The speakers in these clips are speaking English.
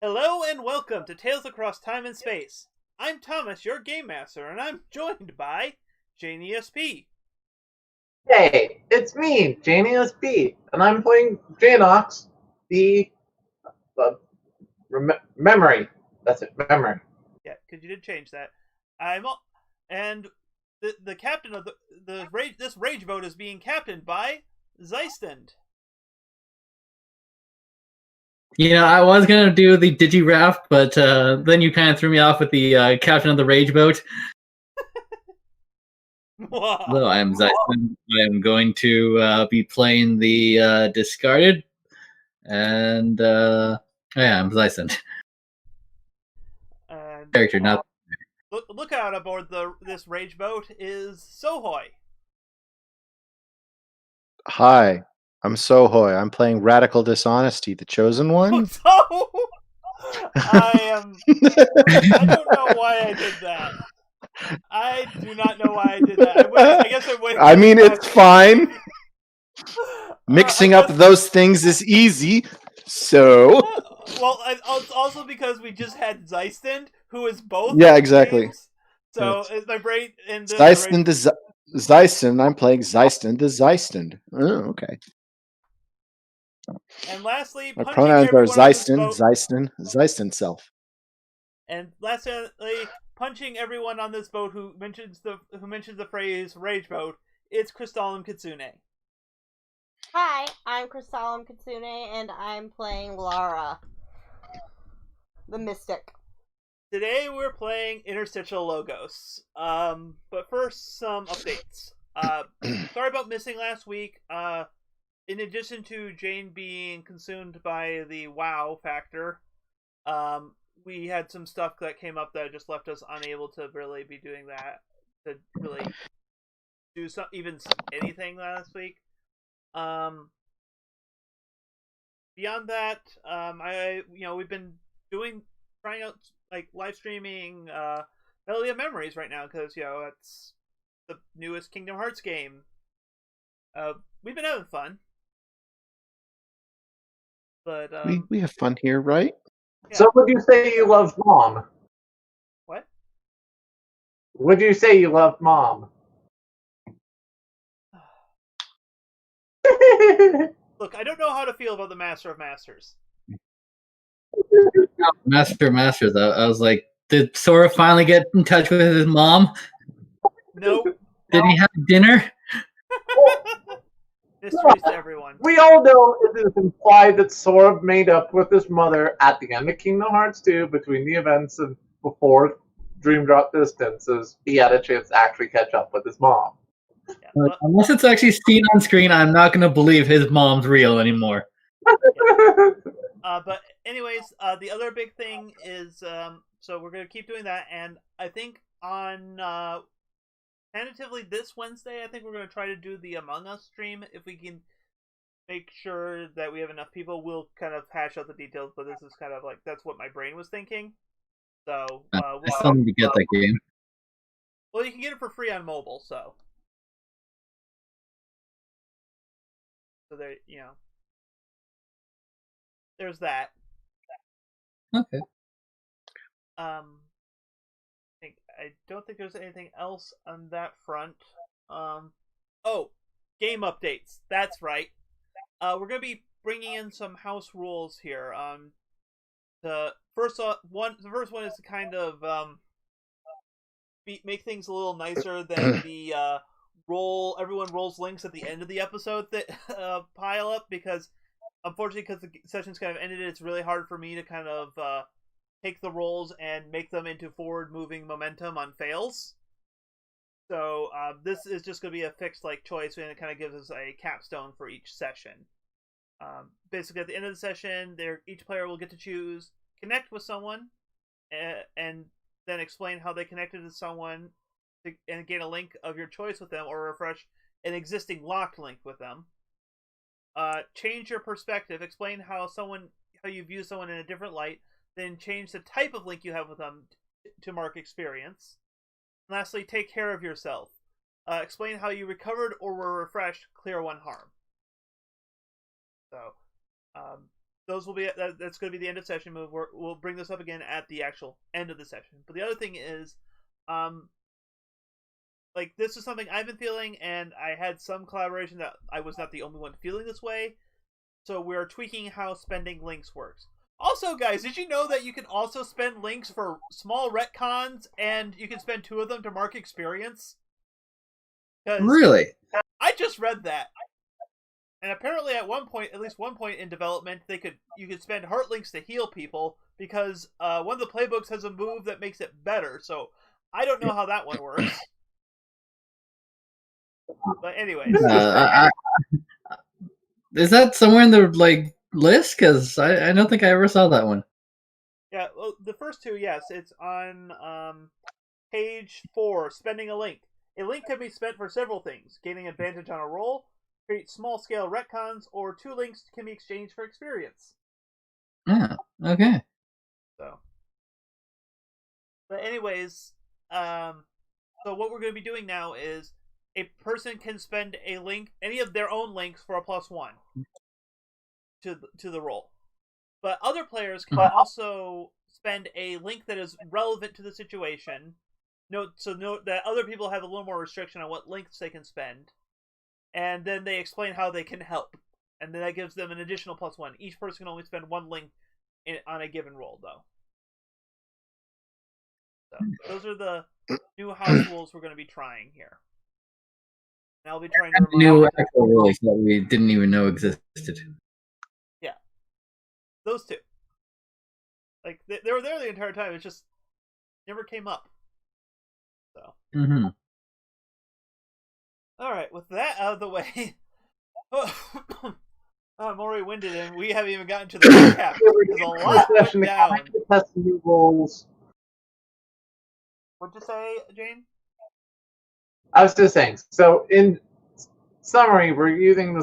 Hello and welcome to Tales Across Time and Space. I'm Thomas, your Game Master, and I'm joined by Jane ESP. Hey, it's me, JaneSP, and I'm playing Janox, the uh, memory. That's it, memory. Yeah, because you did change that. And the captain of this rage boat is being captained by Zeistund. I was gonna do the Digi-Raft, but then you kind of threw me off with the Captain of the Rage Boat. Hello, I am Zeisman. I am going to be playing the Discarded, and yeah, I'm Zeisman. Character, not. Look out aboard this rage boat is Sohoy. Hi, I'm Sohoy. I'm playing Radical Dishonesty, the Chosen One. So I don't know why I did that. I do not know why I did that. I guess I went. I mean, it's fine. Mixing up those things is easy. So. Well, also because we just had Zeistund, who is both. Yeah, exactly. Names, so my brain and Zeistund. I'm playing Zeistund the Zeistund. Oh, okay. And lastly, my pronouns are Zeistund self. And lastly, punching everyone on this boat who mentions the phrase "rage boat." It's Crystalline Kitsune. Hi, I'm Crystalline Kitsune, and I'm playing Lara, the Mystic. Today we're playing Interstitial Logos. But first, some updates. Sorry about missing last week. In addition to Jane being consumed by the WoW factor, we had some stuff that came up that just left us unable to really be doing that, to really do anything last week. Beyond that, we've been trying out like live streaming Melody of Memories right now because it's the newest Kingdom Hearts game. We've been having fun, but we have fun here, right? Yeah. So, would you say you love Mom? What? Would you say you love Mom? Look, I don't know how to feel about the Master of Masters. Master of Masters. I was like, did Sora finally get in touch with his mom? Nope. Did he have dinner? Mysteries to everyone. We all know it is implied that Sora made up with his mother at the end of Kingdom Hearts 2 between the events of before Dream Drop Distances. He had a chance to actually catch up with his mom. Yeah, unless it's actually seen on screen, I'm not going to believe his mom's real anymore. But anyways, the other big thing is, so we're going to keep doing that, and I think on tentatively this Wednesday, I think we're going to try to do the Among Us stream if we can make sure that we have enough people. We'll kind of hash out the details, but this is kind of like that's what my brain was thinking. So I still need to get that game. Well, you can get it for free on mobile, so there, there's that. Okay. I don't think there's anything else on that front. Oh, game updates. That's right. We're gonna be bringing in some house rules here. The first one is to kind of make things a little nicer than the everyone rolls links at the end of the episode that pile up, because unfortunately, because the session's kind of ended, it's really hard for me to kind of take the rolls and make them into forward-moving momentum on fails. So this is just going to be a fixed choice, and it kind of gives us a capstone for each session. Basically, at the end of the session, each player will get to choose connect with someone, and then explain how they connected to someone, and gain a link of your choice with them, or refresh an existing locked link with them. Change your perspective. Explain how you view someone in a different light. Then change the type of link you have with them to mark experience. And lastly, take care of yourself. Explain how you recovered or were refreshed. Clear one harm. So those will be that's going to be the end of session move. We'll bring this up again at the actual end of the session. But the other thing is, like this is something I've been feeling, and I had some collaboration that I was not the only one feeling this way. So we're tweaking how spending links works. Also, guys, did you know that you can also spend links for small retcons, and you can spend 2 of them to mark experience? Really? I just read that. And apparently at least one point in development, you could spend heart links to heal people, because one of the playbooks has a move that makes it better, so I don't know how that one works. But anyways. Is that somewhere in the list? Because I don't think I ever saw that one. Yeah, well, the first 2, yes. It's on page 4, spending a link. A link can be spent for several things: gaining advantage on a roll, create small-scale retcons, or 2 links can be exchanged for experience. Yeah, okay. So, but anyways, so what we're going to be doing now is a person can spend a link, any of their own links, for a +1 to the roll. But other players can also spend a link that is relevant to the situation. Note that other people have a little more restriction on what links they can spend, and then they explain how they can help, and then that gives them an additional +1. Each person can only spend 1 link on a given roll, though. So those are the new house rules we're going to be trying here. And I'll be trying to new actual rules that we didn't even know existed. Yeah, those 2. Like they were there the entire time. It just never came up. So. Mm-hmm. All right, with that out of the way, I'm already winded, and we haven't even gotten to the recap. There's a lot went down. Test new rules. What'd you say, Jane? I was just saying. So, in summary, we're using the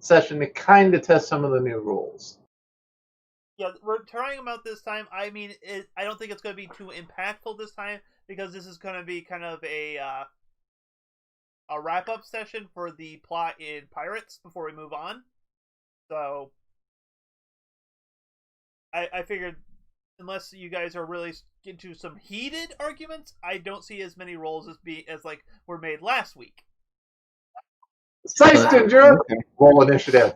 session to kind of test some of the new rules. Yeah, we're trying them out this time. I mean, I don't think it's going to be too impactful this time, because this is going to be kind of a wrap-up session for the plot in Pirates before we move on. So, I figured, unless you guys are really into some heated arguments, I don't see as many rolls as were made last week. Seiston, you're roll initiative.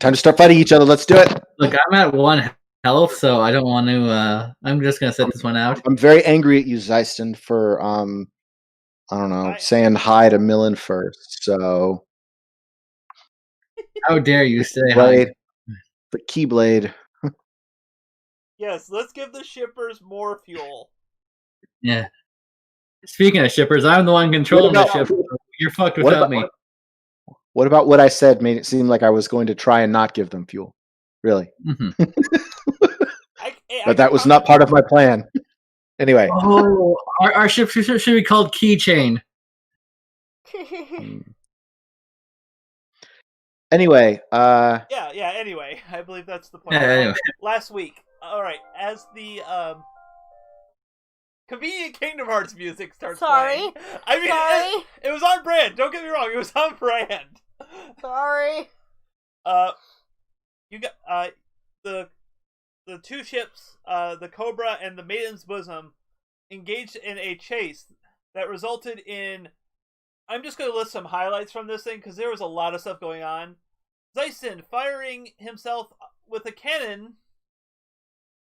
Time to start fighting each other. Let's do it. Look, I'm at 1 health, so I don't want to. I'm just gonna set this one out. I'm very angry at you, Zeiston, for I don't know, saying hi to Millen first. So how dare you say blade, hi? the Keyblade. Yes, let's give the shippers more fuel. Yeah. Speaking of shippers, I'm the one controlling the ship. You're fucked without me. What about what I said made it seem like I was going to try and not give them fuel? Really? Mm-hmm. But that was not part of my plan. Anyway. Oh, our ship should be called Keychain. Anyway. Yeah, anyway. I believe that's the point. Anyway. Last week. Alright, as the convenient Kingdom Hearts music starts playing. I mean, it was on brand. Don't get me wrong. It was on brand. Sorry. You got the 2 ships, the Cobra and the Maiden's Bosom, engaged in a chase that resulted in. I'm just going to list some highlights from this thing, because there was a lot of stuff going on. Zeiston firing himself with a cannon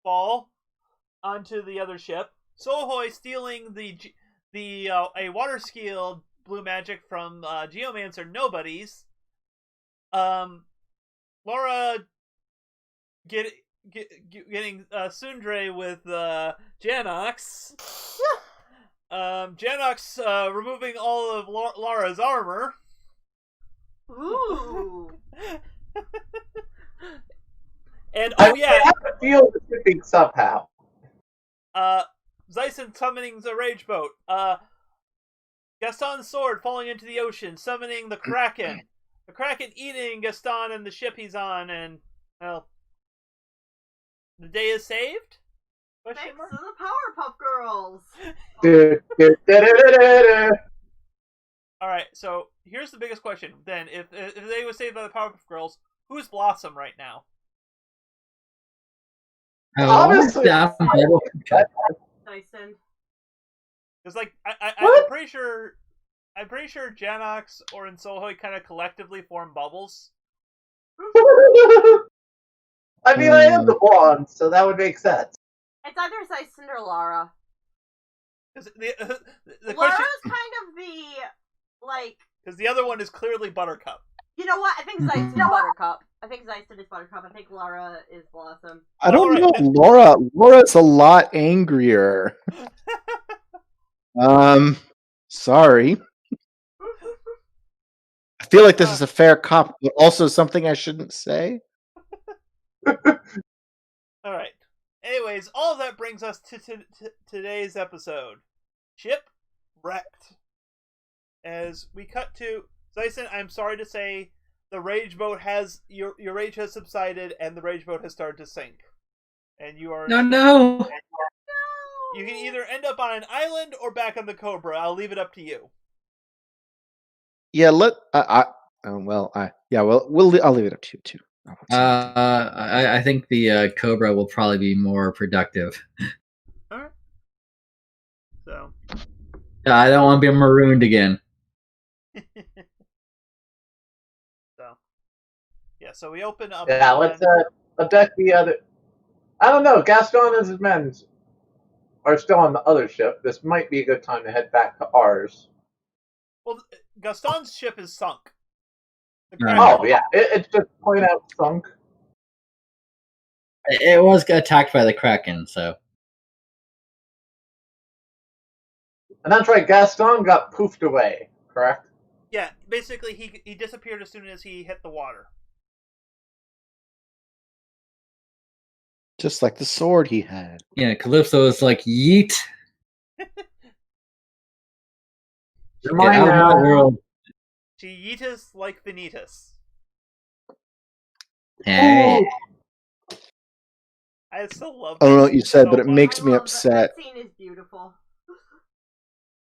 ball onto the other ship. Sohoy stealing a water skill blue magic from Geomancer Nobodies. Laura getting Sundre with Janox. Janox removing all of Laura's armor. Ooh. And I have to feel the shipping somehow. Zeisson summoning the Rage Boat. Gaston's sword falling into the ocean, summoning the Kraken. The Kraken eating Gaston and the ship he's on, and, well, the day is saved? Thanks to the Powerpuff Girls. Alright, so here's the biggest question. Then, if they were saved by the Powerpuff Girls, who's Blossom right now? Obviously- Down below. Dyson. Because like I'm What? pretty sure Janox or Insohoi kind of collectively form bubbles. I mean, I am the blonde, so that would make sense. It's either Dyson or Lara. Because the Lara's question, kind of the, like, because the other one is clearly Buttercup. you know what? I think Dyson is Buttercup. I think Lara is Blossom. I don't Alright. know, Laura. Laura's a lot angrier. Sorry. I feel like this is a fair cop, but also something I shouldn't say. All right. Anyways, all of that brings us to today's episode. Shipwrecked. As we cut to Zyson, I'm sorry to say, the rage boat has your rage has subsided, and the rage boat has started to sink. And you are No. You can either end up on an island or back on the Cobra. I'll leave it up to you. Yeah, I'll leave it up to you too. I think the Cobra will probably be more productive. All right. So. I don't want to be marooned again. So we open up. Yeah, let's abduct the other. I don't know. Gaston and his men are still on the other ship. This might be a good time to head back to ours. Well, Gaston's ship is sunk. Oh yeah, it's just point out sunk. It was attacked by the Kraken, so. And that's right. Gaston got poofed away. Correct. Yeah, basically he disappeared as soon as he hit the water. Just like the sword he had. Yeah, Calypso is like, yeet. You're Get mine out of now. my world. She yeetus like Vanitas. Hey. I still love I don't know what this you said, so but it much. makes me I love upset. That scene is beautiful.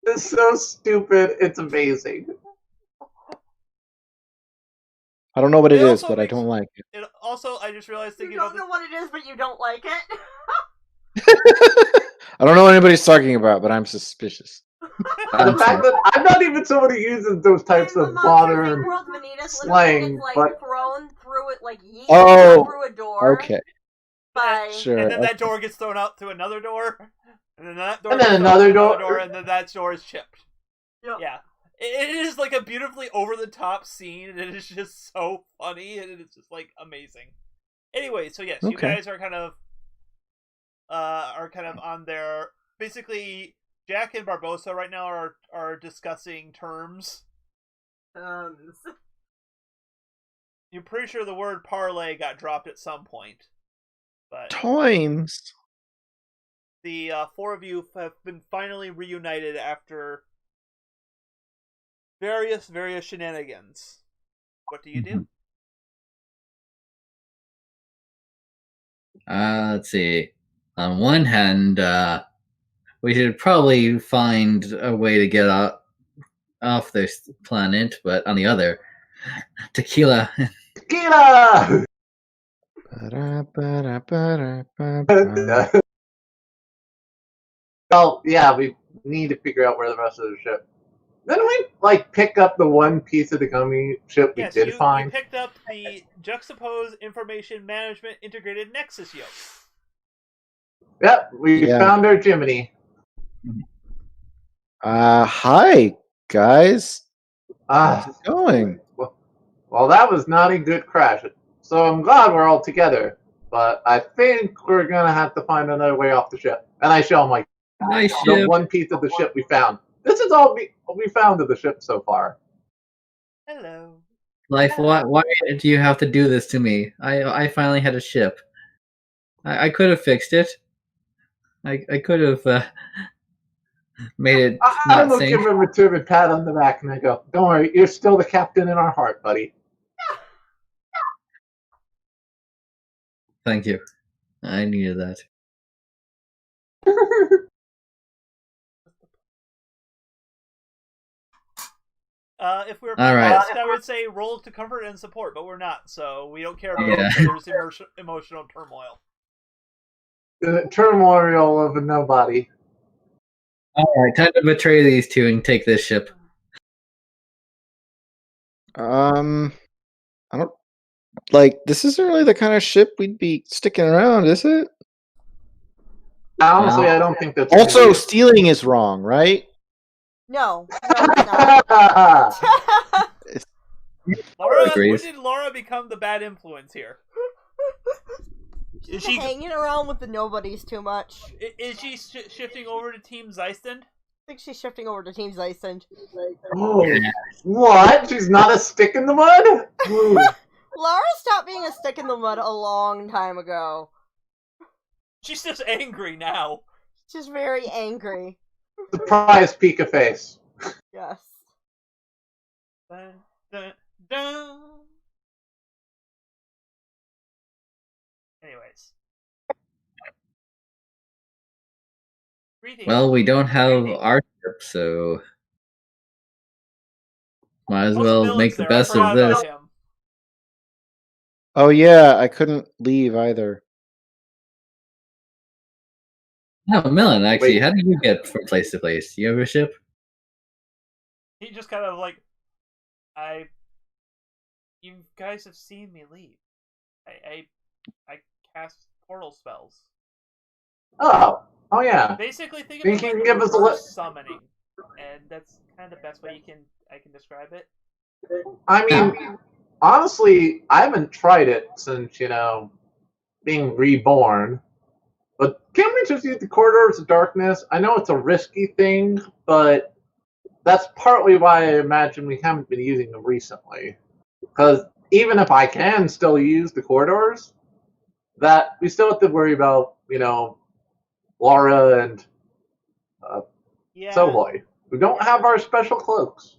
It's so stupid. It's amazing. I don't know what It it is, also but I makes- don't like it. It also, I just realized You thinking don't about know what it is, but you don't like it. I don't know what anybody's talking about, but I'm suspicious. The fact that I'm not even someone who uses those types In of the Monsters, Inc. modern world, Vanitas slang, literally gets, like, but thrown through it, like, yeeted Oh, through a door. Okay, By... sure. and then that door gets thrown out through another door, and then that door And then gets thrown another through another door. and then that door is chipped. Yep. Yeah. It is like a beautifully over the top scene, and it is just so funny, and it's just like amazing. Anyway, so yes, you Okay. guys are kind of on their basically Jack and Barbosa right now are discussing terms. You're pretty sure the word parlay got dropped at some point, but Times. the four of you have been finally reunited after various shenanigans. What do you do? Let's see. On one hand, we should probably find a way to get off this planet, but on the other, tequila. Tequila! Ba-da-ba-da-ba-da-ba-ba. Well, yeah, we need to figure out where the rest of the ship. Didn't we like pick up the one piece of the gummy ship we Yes, did you find? picked up the Juxtapose Information Management Integrated Nexus yoke. Yep, we Yeah. found our Jiminy. Hi, guys. Ah, How's it going? well, that was not a good crash. So I'm glad we're all together. But I think we're gonna have to find another way off the ship. And I show him like Nice the ship. one piece of the ship we found. This is all we found of the ship so far. Hello. Life, why do you have to do this to me? I finally had a ship. I could have fixed it. I could have made it I not will sink. give him a return pat on the back and I go, "Don't worry, you're still the captain in our heart, buddy." Thank you. I needed that. If we were All playing right. Risk, I would say roll to comfort and support, but we're not, so we don't care about Yeah. each other's emotional turmoil. The turmoil of a nobody. All right, time to betray these two and take this ship. I don't like. This isn't really the kind of ship we'd be sticking around, is it? Honestly, Well, I don't think that's. Also, stealing is wrong, right? No, it's not. Laura, when Agrees. did Laura become the bad influence here? Is She's she hanging around with the nobodies too much. is she shifting over to Team Zeistund? I think she's shifting over to Team Zeistund. Oh, what? She's not a stick in the mud? Ooh. Lara stopped being a stick in the mud a long time ago. She's just angry now. She's very angry. Surprise Pika face. Yes. Dun, dun, dun. Anyways. Greetings. Well, we don't have our ship, so might as Most well villains make the there, I best of forgot about this. him. Oh yeah, I couldn't leave either. No, Millen, actually, Wait. how did you get from place to place? Do you have a ship? He just kind of like, you guys have seen me leave. I cast portal spells. Oh yeah. Basically, think You of it can like give us a reverse summoning, and that's kind of the best way I can describe it. I mean, honestly, I haven't tried it since, being reborn. But can we just use the corridors of darkness? I know it's a risky thing, but that's partly why I imagine we haven't been using them recently. Because even if I can still use the corridors, that we still have to worry about, Laura and Yeah. Sohoy. We don't have our special cloaks.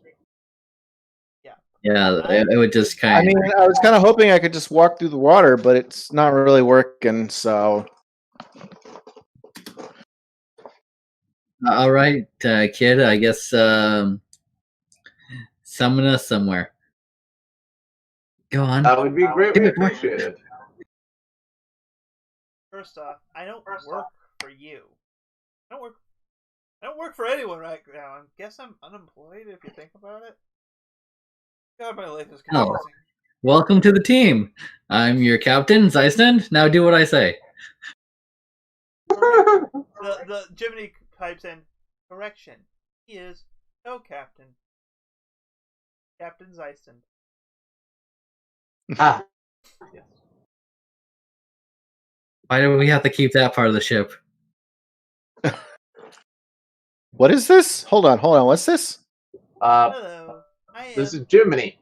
Yeah, it would just kind I of. mean, I was kind of hoping I could just walk through the water, but it's not really working. So All right, kid. I guess summon us somewhere. Go on. That would be greatly Give it more. appreciated. First off, I don't work for you. I don't work for anyone right now. I guess I'm unemployed if you think about it. God, my life is Oh. confusing. Welcome to the team. I'm your captain, Zeistund. Now do what I say. The Jiminy types in correction. He is co-captain. Captain Zeistund. Ah, yes. Why do we have to keep that part of the ship? what is this? Hold on. What's this? Hello. This is Jiminy,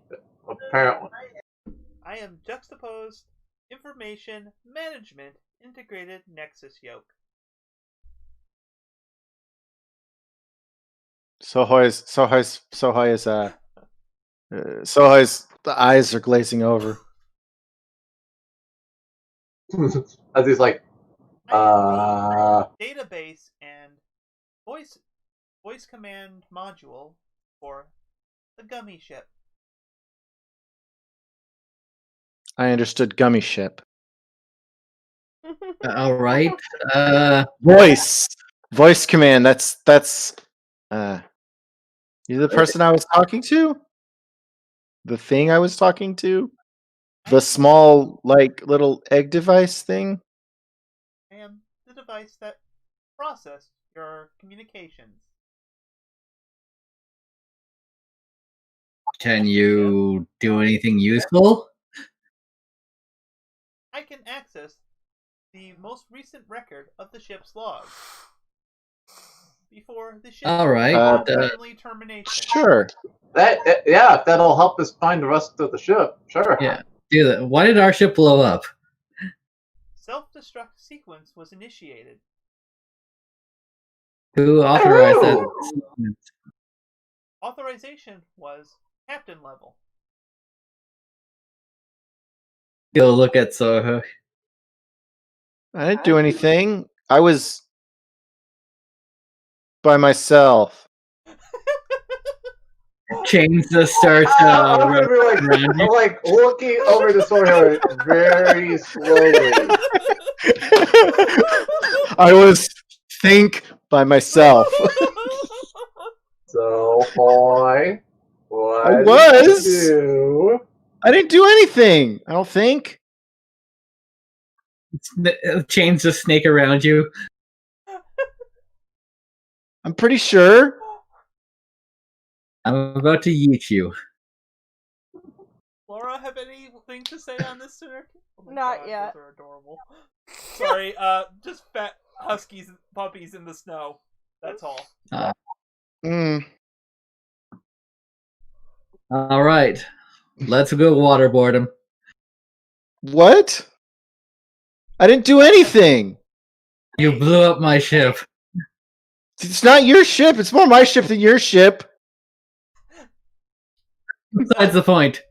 apparently. I am juxtaposed information management integrated nexus yoke. Sohoy's the eyes are glazing over. As he's like, I am the database and voice command module for the gummy ship. I understood gummy ship. All right. Voice command. That's you're the person I was talking to? The thing I was talking to? The small, little egg device thing? I am the device that processed your communications. Can you do anything useful? I can access the most recent record of the ship's logs before the ship All right. untimely termination. Sure. yeah, if that'll help us find the rest of the ship, sure. Yeah. Do that. Why did our ship blow up? Self-destruct sequence was initiated. Who authorized that? Authorization was captain level. Go look at Soho. I didn't do anything. I was by myself. Chains just start I'm gonna be like, around I'm you. like looking over the sword very slowly. I was think by myself. So, boy, what I did was. you do? I didn't do anything. I don't think. Chains just snake around you. I'm pretty sure. I'm about to yeet you. Laura, have anything to say on this, sir? Oh my Not God, yet. Those are adorable. Sorry, just fat huskies and puppies in the snow. That's all. Mm. All right, let's go waterboard him. What? I didn't do anything. You blew up my ship. It's not your ship. It's more my ship than your ship. Besides the point.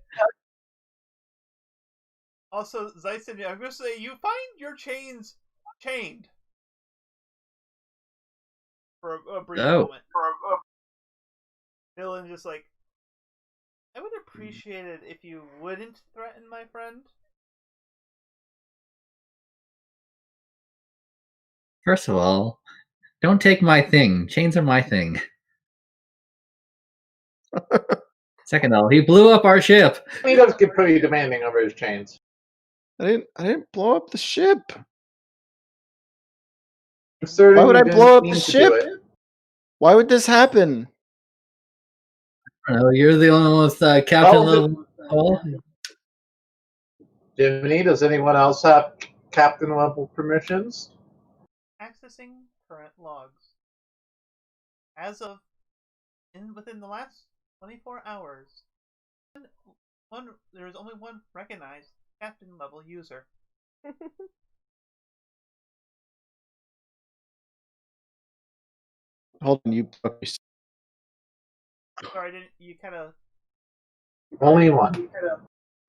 Also, Zeisen, I'm gonna say you find your chains chained for a brief moment. Dylan just like, I would appreciate it if you wouldn't threaten my friend. First of all, don't take my thing. Chains are my thing. Second of all, he blew up our ship. He does get pretty demanding over his chains. I didn't blow up the ship. I'm certain Why would you I didn't blow up mean the to do ship? it. Why would this happen? You're the only one with captain level. Jiminy, does anyone else have captain level permissions? Accessing current logs. As of within the last 24 hours, there is only one recognized captain level user. Hold on, you. Sorry, you kind of Only one.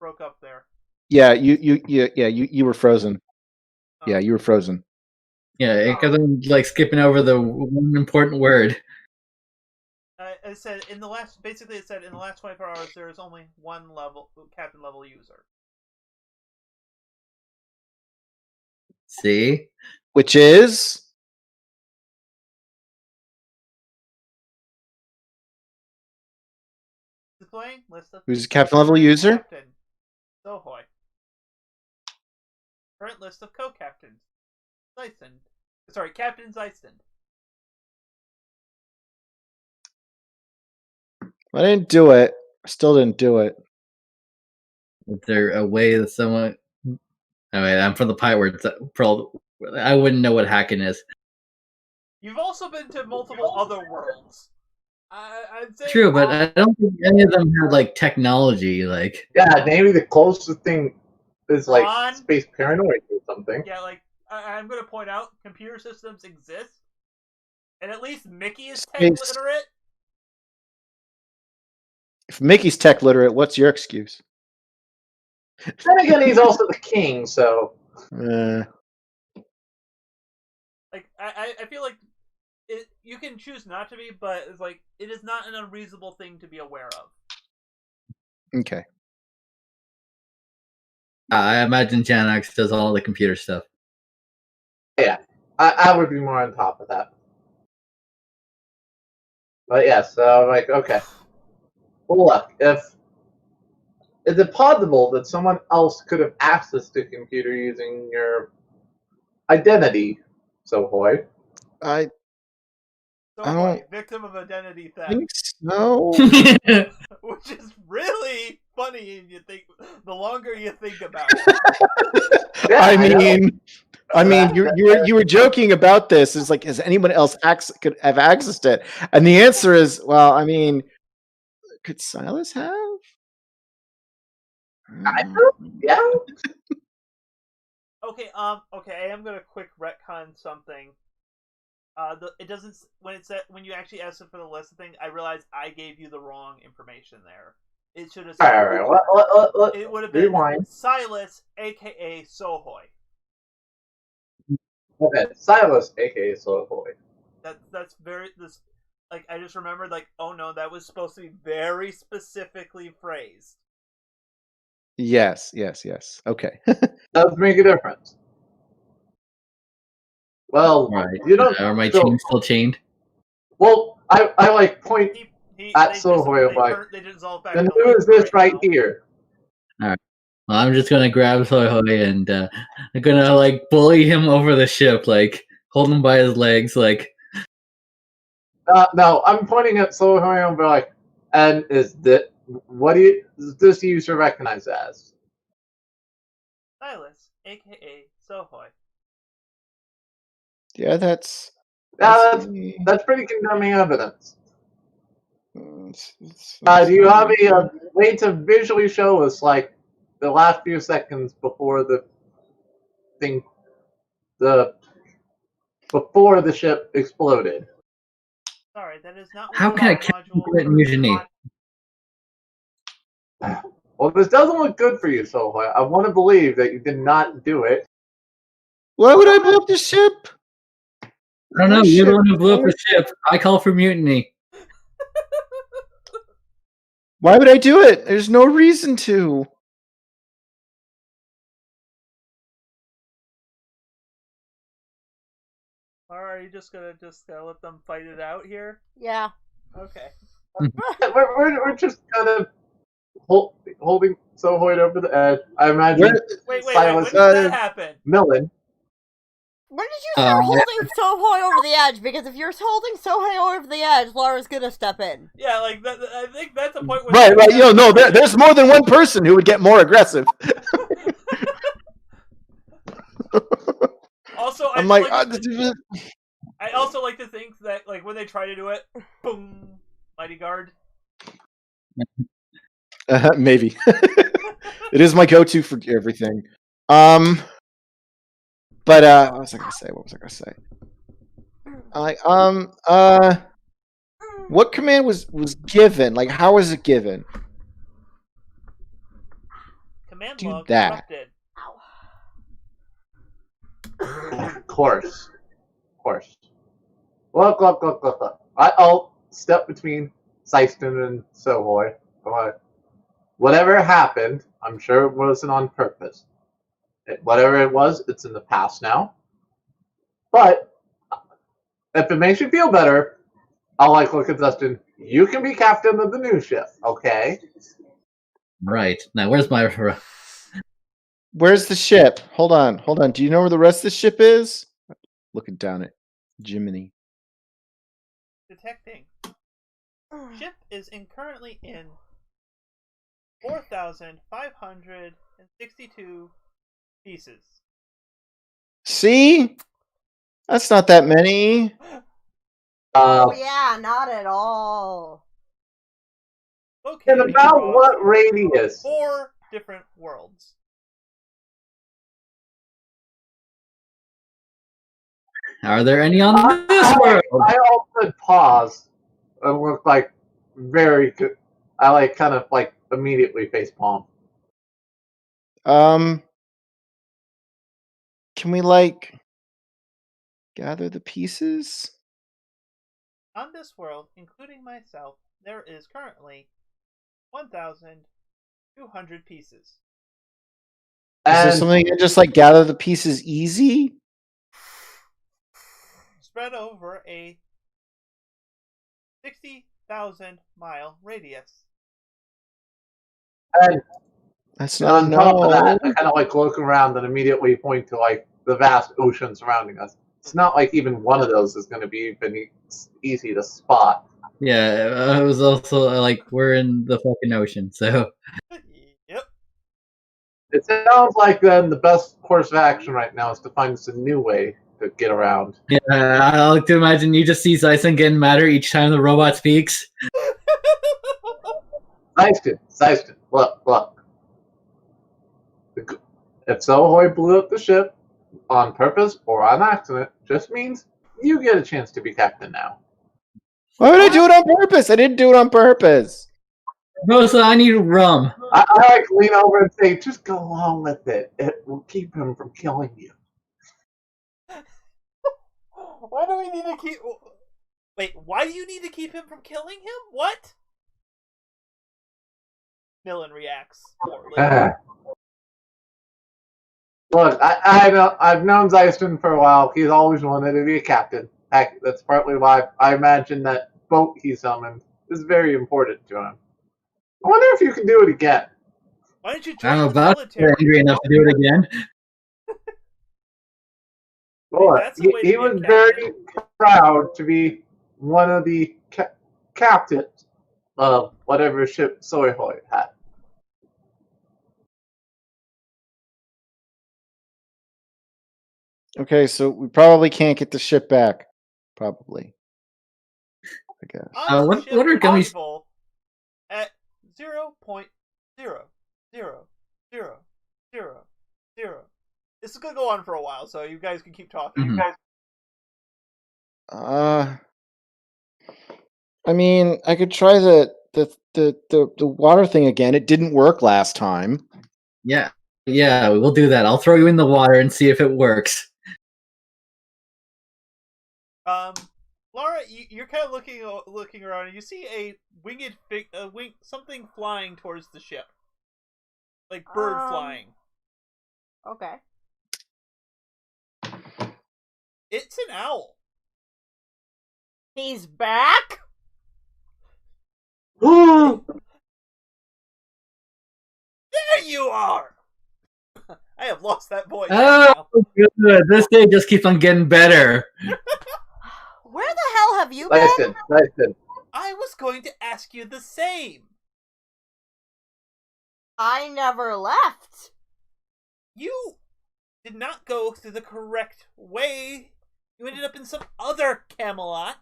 broke up there. Yeah, you were frozen. Oh. Yeah, you were frozen. Yeah, because I'm like skipping over the one important word. It said in the last 24 hours there is only one captain level user. See? Which is Displaying list of who's a captain level user? Captain Sohoy. Current list of co-captains. Captain Zeiston. I didn't do it. I still didn't do it. Is there a way that someone? I mean, I'm from the Pirate World. I wouldn't know what hacking is. You've also been to multiple other worlds. I'd say True, but I don't think any of them had like technology. Like, Yeah, maybe the closest thing is like Ron? space paranoid or something. Yeah, like I'm going to point out, computer systems exist, and at least Mickey is tech Space. literate. If Mickey's tech literate, what's your excuse? Then again, he's also the king, so Like I feel like you can choose not to be, but it's like it is not an unreasonable thing to be aware of. okay. I imagine Janax does all the computer stuff. yeah, I would be more on top of that. But yeah, so like, okay. Well, look, is it possible that someone else could have accessed the computer using your identity, Sohoy? I So I don't victim of identity theft, think so. which is really funny if you think. The longer you think about it, Yeah, I mean, you were joking about this. It's like, has anyone else could have accessed it? And the answer is, well, I mean, could Silas have? yeah. okay, I am gonna quick retcon something. It doesn't when you actually asked for the list of things, I realized I gave you the wrong information there. It should have said. All right, it would have been rewind. Silas, aka Sohoy. Okay, Silas, aka Sohoy. That's very this. like I just remembered, like, oh no, that was supposed to be very specifically phrased. Yes. Okay. Does make a difference. Well, Right. you don't. Are my so- chains still chained? Well, I like point at Sohoy like, they dissolve back then to who liquid is this right now. here? Well, I'm just gonna grab Soy Hoy and I'm gonna like bully him over the ship, like hold him by his legs, like. No, I'm pointing at Sohoy and be like, and is that what does this user recognize as? Silas, aka Sohoy. Yeah, that's That's pretty condemning evidence. it's Do you have a way to visually show us, like, the last few seconds before the thing, before the ship exploded? Sorry, that is not. How can I calculate mutiny? Well, this doesn't look good for you, Sohoy. I want to believe that you did not do it. Why would I blow up the ship? I don't know. You're the one who blew up the ship. I call for mutiny. Why would I do it? There's no reason to. Or are you just gonna let them fight it out here? Yeah. Okay. We're just kind of holding Sohoy over the edge. I imagine Wait. Silas When did that happen? Millen. When did you start holding Sohoy over the edge? Because if you're holding Sohoy over the edge, Laura's gonna step in. Yeah, like that. I think that's the point. Right. No, there's more than one person who would get more aggressive. Also, I'm like, I also like to think that, like, when they try to do it, boom, mighty guard. maybe. It is my go-to for everything. But what was I gonna say? What command was given? Like, how was it given? Command Do log that. corrupted. Of course. Look. I'll step between Syston and Sohoy. Whatever happened, I'm sure it wasn't on purpose. Whatever it was, it's in the past now. But if it makes you feel better, I'll look at Dustin. You can be captain of the new ship, okay? Right. Now, where's my... Where's the ship? Hold on. Do you know where the rest of the ship is? Looking down at Jiminy. Detecting. Ship is currently in 4,562 pieces. See? That's not that many. Oh yeah, not at all. Located And about across what radius? 4 different worlds. Are there any on this world? I also pause and look like very good. I kind of immediately facepalm. Can we gather the pieces? On this world, including myself, there is currently 1,200 pieces. Is there something to just gather the pieces easy? Spread over a 60,000 mile radius. And That's on not top of that, I kind of look around and immediately point to the vast ocean surrounding us. It's not like even one of those is going to be even easy to spot. Yeah, it was also we're in the fucking ocean, so. Yep. It sounds like then the best course of action right now is to find us a new way to get around. Yeah, I like to imagine you just see Zyson getting madder each time the robot speaks. Syston, look. If Sohoy blew up the ship on purpose or on accident, just means you get a chance to be captain now. Why would I do it on purpose? I didn't do it on purpose. Rosa, I need rum. I lean over and say, just go along with it. It will keep him from killing you. Why do we need to keep... Wait, why do you need to keep him from killing him? What? Millen reacts poorly. Look, I've known Zeiston for a while. He's always wanted to be a captain. Heck, that's partly why I imagine that boat he summoned is very important to him. I wonder if you can do it again. Why don't you join I'm the about to military? be angry enough to do it again. Look, That's the way to he be a was captain. very proud to be one of the captains of whatever ship Soyhoy had. Okay, so we probably can't get the ship back. Probably. I guess. On the What ship are Gummi's? retrieval at 0.00000. This is gonna go on for a while, so you guys can keep talking. Mhm. I mean, I could try the water thing again. It didn't work last time. Yeah, we'll do that. I'll throw you in the water and see if it works. Laura, you're kind of looking around, and you see a winged something flying towards the ship, like bird flying. Okay. It's an owl. He's back? There you are! I have lost that voice. Oh, good. This day just keeps on getting better. Where the hell have you been? Zeiston. I was going to ask you the same. I never left. You did not go through the correct way. You ended up in some other Camelot.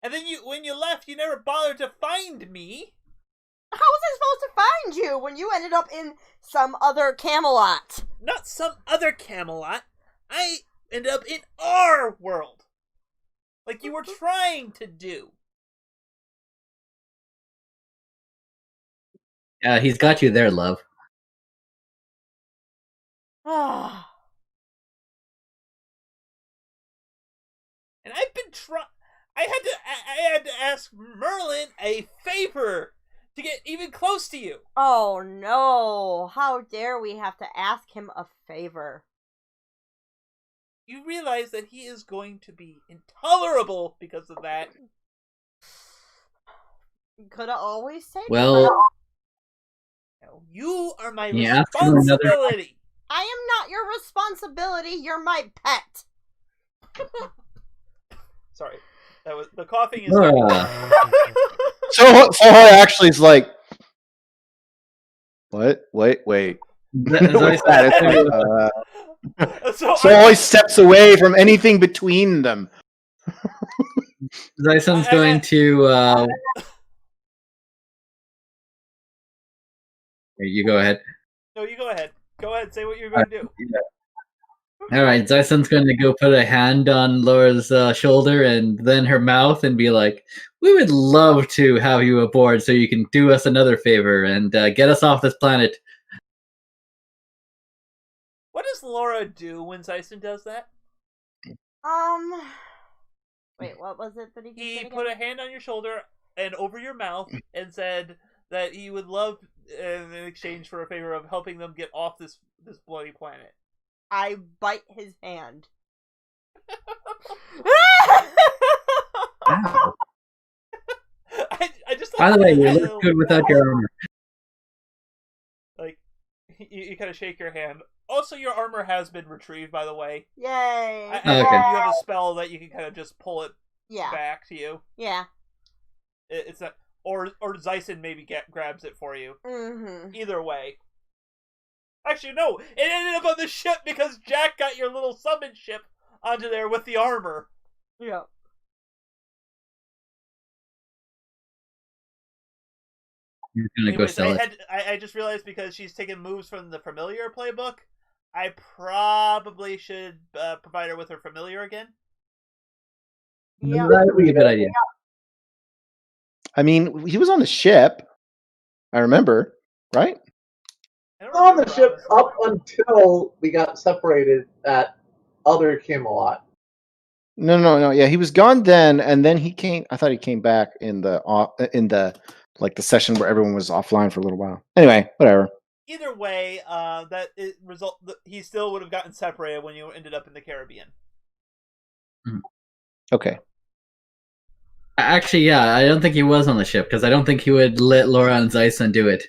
And then when you left, you never bothered to find me. How was I supposed to find you when you ended up in some other Camelot? Not some other Camelot. I ended up in our world. Like you were trying to do. He's got you there, love. And I've been I had to ask Merlin a favor to get even close to you. Oh no, how dare we have to ask him a favor? You realize that he is going to be intolerable because of that. You could have always said Well, No, you are my Yeah, ask him another- responsibility. I am not your responsibility, you're my pet. Sorry. That was the coughing is So actually is like, what? Wait. What's that? It's like, so so always steps away from anything between them. Zyson's going to. You go ahead. No, you go ahead. Go ahead. Say what you're going to do. All right, Zyson's going to go put a hand on Laura's shoulder and then her mouth and be like, "We would love to have you aboard so you can do us another favor and get us off this planet." What does Laura do when Zyson does that? Wait, what was it that he He said put again? a hand on your shoulder and over your mouth and said that he would love, in exchange for a favor of helping them get off this bloody planet. I bite his hand. Wow. I just By the way, you I- look good without your armor. Like you kind of shake your hand. Also, your armor has been retrieved, by the way. Yay! I Okay. think you have a spell that you can kind of just pull it Yeah, back to you. yeah. It's not, or Zyson maybe grabs it for you. Mm-hmm. Either way. Actually, no. It ended up on the ship because Jack got your little summon ship onto there with the armor. Yeah. You're going to go Anyways, sell it. I just realized because she's taking moves from the familiar playbook, I probably should provide her with her familiar again. Yeah. That would be a good idea. I mean, he was on the ship. I remember, right? I don't On the remember, ship honestly. up until we got separated at other Camelot. No. Yeah, he was gone then, and then he came. I thought he came back in the like the session where everyone was offline for a little while. Anyway, whatever. Either way, he still would have gotten separated when you ended up in the Caribbean. Okay. Actually, yeah, I don't think he was on the ship because I don't think he would let Laura and Zyson do it.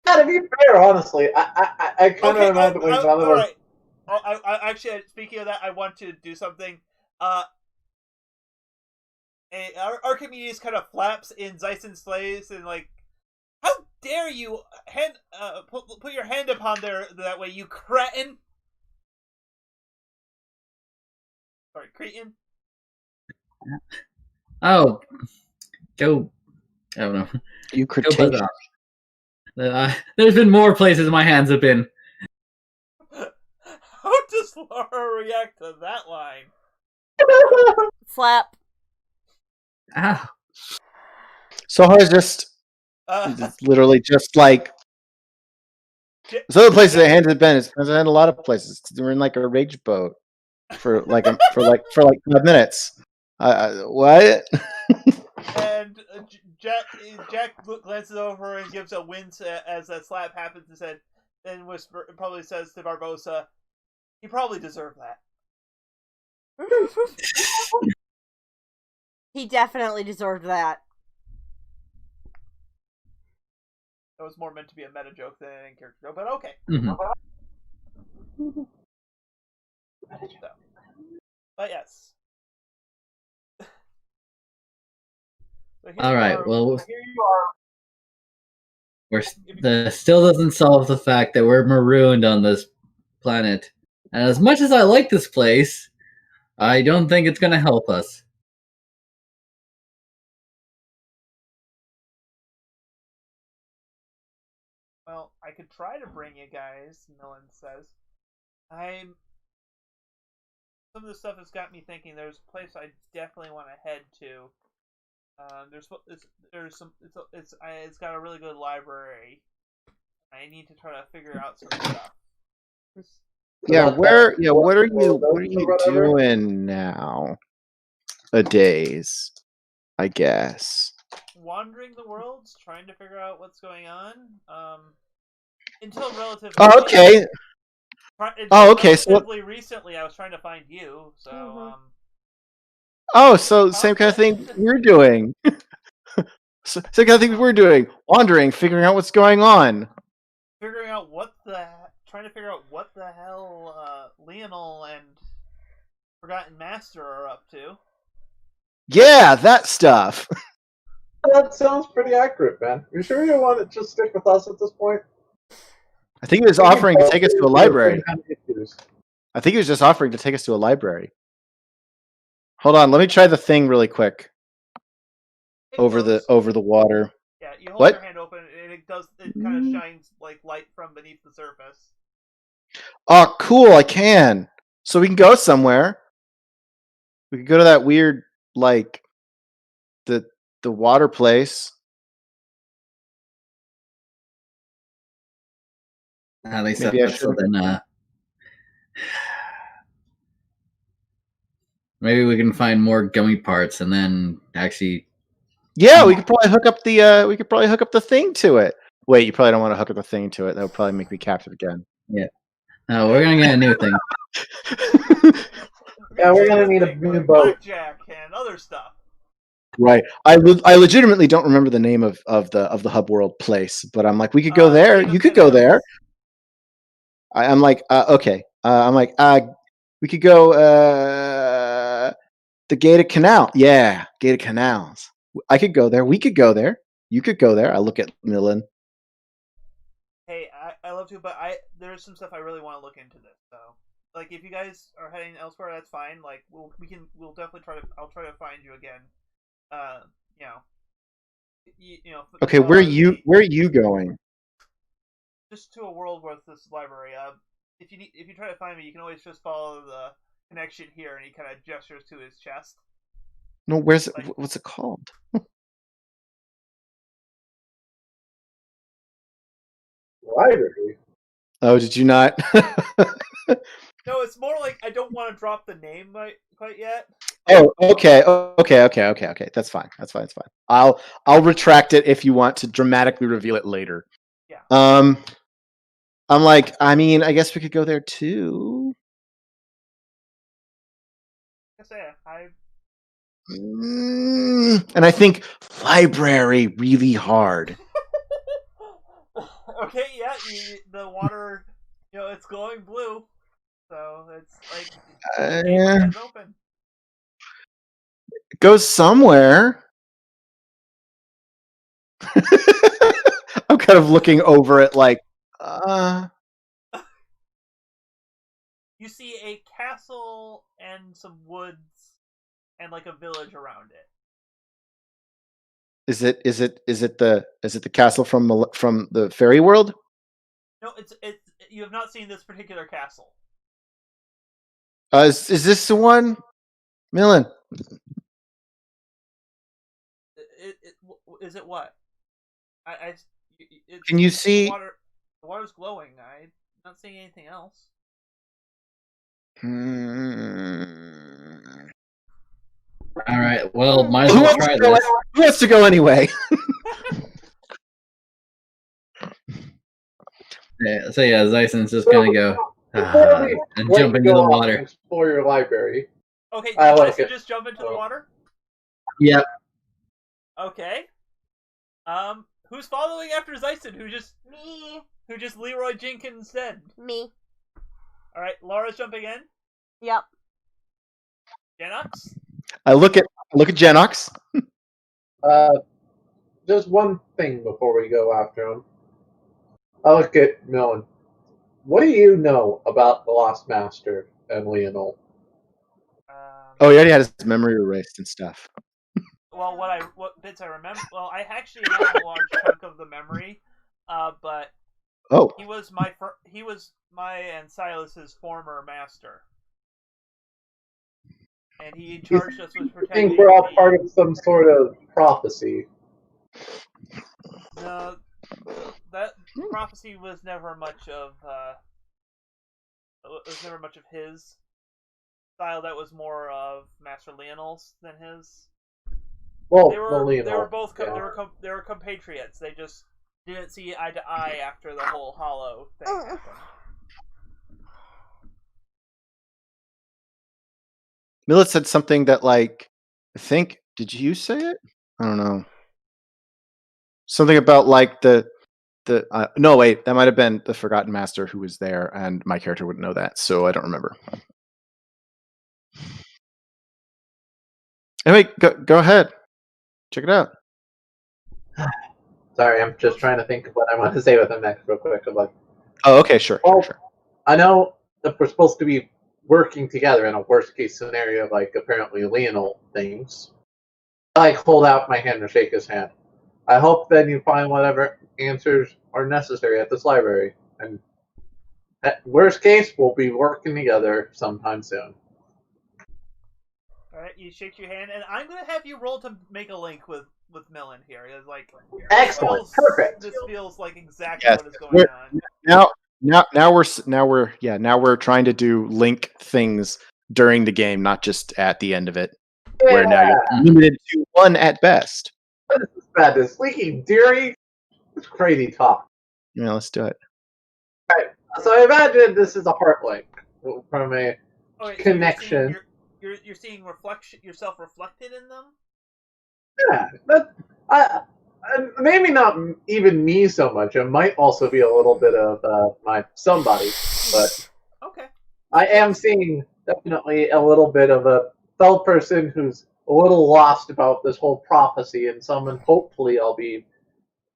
Yeah, to be fair, honestly, I kind of imagine like none of us. I actually, speaking of that, I want to do something. Our community kind of flaps in Zyson's slaves and like, how dare you put your hand upon there that way, you cretin! Sorry, cretin. Oh, go! I don't know. You Go critique. buzz off. There's been more places my hands have been. How does Laura react to that line? Slap. Ah, Sohar just literally just like some other places that hands have been. It's been a lot of places. We're in like a rage boat for like 5 minutes. What? And Jack glances over and gives a wince as that slap happens and probably says to Barbosa, "He probably deserved that." He definitely deserved that. That was more meant to be a meta joke than an in-character joke, but okay. mhm. So, but yes. So All right. Well, Here you are. still doesn't solve the fact that we're marooned on this planet. And as much as I like this place, I don't think it's going to help us. Well, I could try to bring you guys, Millen says. Some of the stuff has got me thinking there's a place I definitely want to head to. It's got a really good library. I need to try to figure out some stuff. Yeah, what are you doing now? A days, I guess. Wandering the worlds, trying to figure out what's going on. Until relatively. Oh, okay. Relatively recently, I was trying to find you. So same kind of thing we're doing. Same kind of thing we're doing. Wandering, figuring out what's going on. Trying to figure out what the hell Leonel and Forgotten Master are up to. Yeah, that stuff. That sounds pretty accurate, man. You sure you want to just stick with us at this point? I think he was offering to take us to a library. I think he was just offering to take us to a library. Hold on, let me try the thing really quick. Over the water. Yeah, you hold What? your hand open and it kind of shines like light from beneath the surface. Oh, cool! I can. So we can go somewhere. We can go to that weird, like, the water place. At least Maybe I so then, maybe we can find more gummy parts and then actually. Yeah, we could probably hook up the thing to it. Wait, you probably don't want to hook up the thing to it. That would probably make me captive again. Yeah. No, we're gonna get a new thing. Yeah, we're gonna need a new boat. Blackjack and other stuff. Right. I legitimately don't remember the name of the hub world place, but I'm like, we could go there. You could go there. I'm like, okay. I'm like, we could go the Gated Canal. Yeah, Gated Canals. I could go there. We could go there. You could go there. I look at Millen. Hey, I love to, but there's some stuff I really want to look into this. So, like, if you guys are heading elsewhere, that's fine. Like, we'll definitely I'll try to find you again. Okay, where are you going? Just to a world with this library. If you try to find me, you can always just follow the connection here, and he kind of gestures to his chest. No, where's it? What's it called? Library. Oh, did you not? No, it's more like I don't want to drop the name quite yet. Oh, okay. That's fine. That's fine. I'll retract it if you want to dramatically reveal it later. Yeah. I'm like, I mean, I guess we could go there too. And I think library really hard. Okay, yeah, the water, it's glowing blue, so it's like it's open. It goes somewhere. I'm kind of looking over it like, You see a castle and some woods and like a village around it. Is it the castle from the fairy world? No, it's you have not seen this particular castle. Is this the one, Millen? Is it what? Can you see? The water's glowing. I'm not seeing anything else. All right. Well, might as well try this. Who wants to go anyway? Yeah, so yeah, Zyson's just gonna go and jump into the water. Explore your library. Okay, you want to just jump into the water? Yeah. Okay. Who's following after Zyson? Me. Who just Leroy Jenkins said? Me. All right, Laura's jumping in. Yep. Genox? I look at Genox. Just one thing before we go after him. I look at Millen. What do you know about the Lost Master and Leonel? Oh, he already had his memory erased and stuff. Well, what bits I remember? Well, I actually have a large chunk of the memory, but he was my and Silas's former master, and he charged us with protecting. I think we're all part of some sort of prophecy. No, that prophecy was never much of his style. That was more of Master Leonel's than his. Well, they were both they were compatriots. They just didn't see eye to eye after the whole Hollow thing happened. Millet said something that, like, I think, did you say it? I don't know. Something about like no, wait, that might have been the Forgotten Master who was there, and my character wouldn't know that, so I don't remember. Anyway, go ahead. Check it out. Sorry, I'm just trying to think of what I want to say with him next real quick. I'm like, oh, okay, sure. I know that we're supposed to be working together in a worst case scenario, like apparently Leonel things. I hold out my hand and shake his hand. I hope then you find whatever answers are necessary at this library. And at worst case, we'll be working together sometime soon. All right, you shake your hand, and I'm going to have you roll to make a link with Millen here. It's like excellent, perfect. This feels like exactly what is going on. Now we're trying to do link things during the game, not just at the end of it. Yeah. Where now you're limited to one at best. This is madness. Leaky Deary. It's crazy talk. Yeah, let's do it. All right. So I imagine this is a heart link from a connection. So you're seeing yourself reflected in them? Yeah. Maybe not even me so much. It might also be a little bit of my somebody. But okay. I am seeing definitely a little bit of a fellow person who's a little lost about this whole prophecy, and someone hopefully I'll be,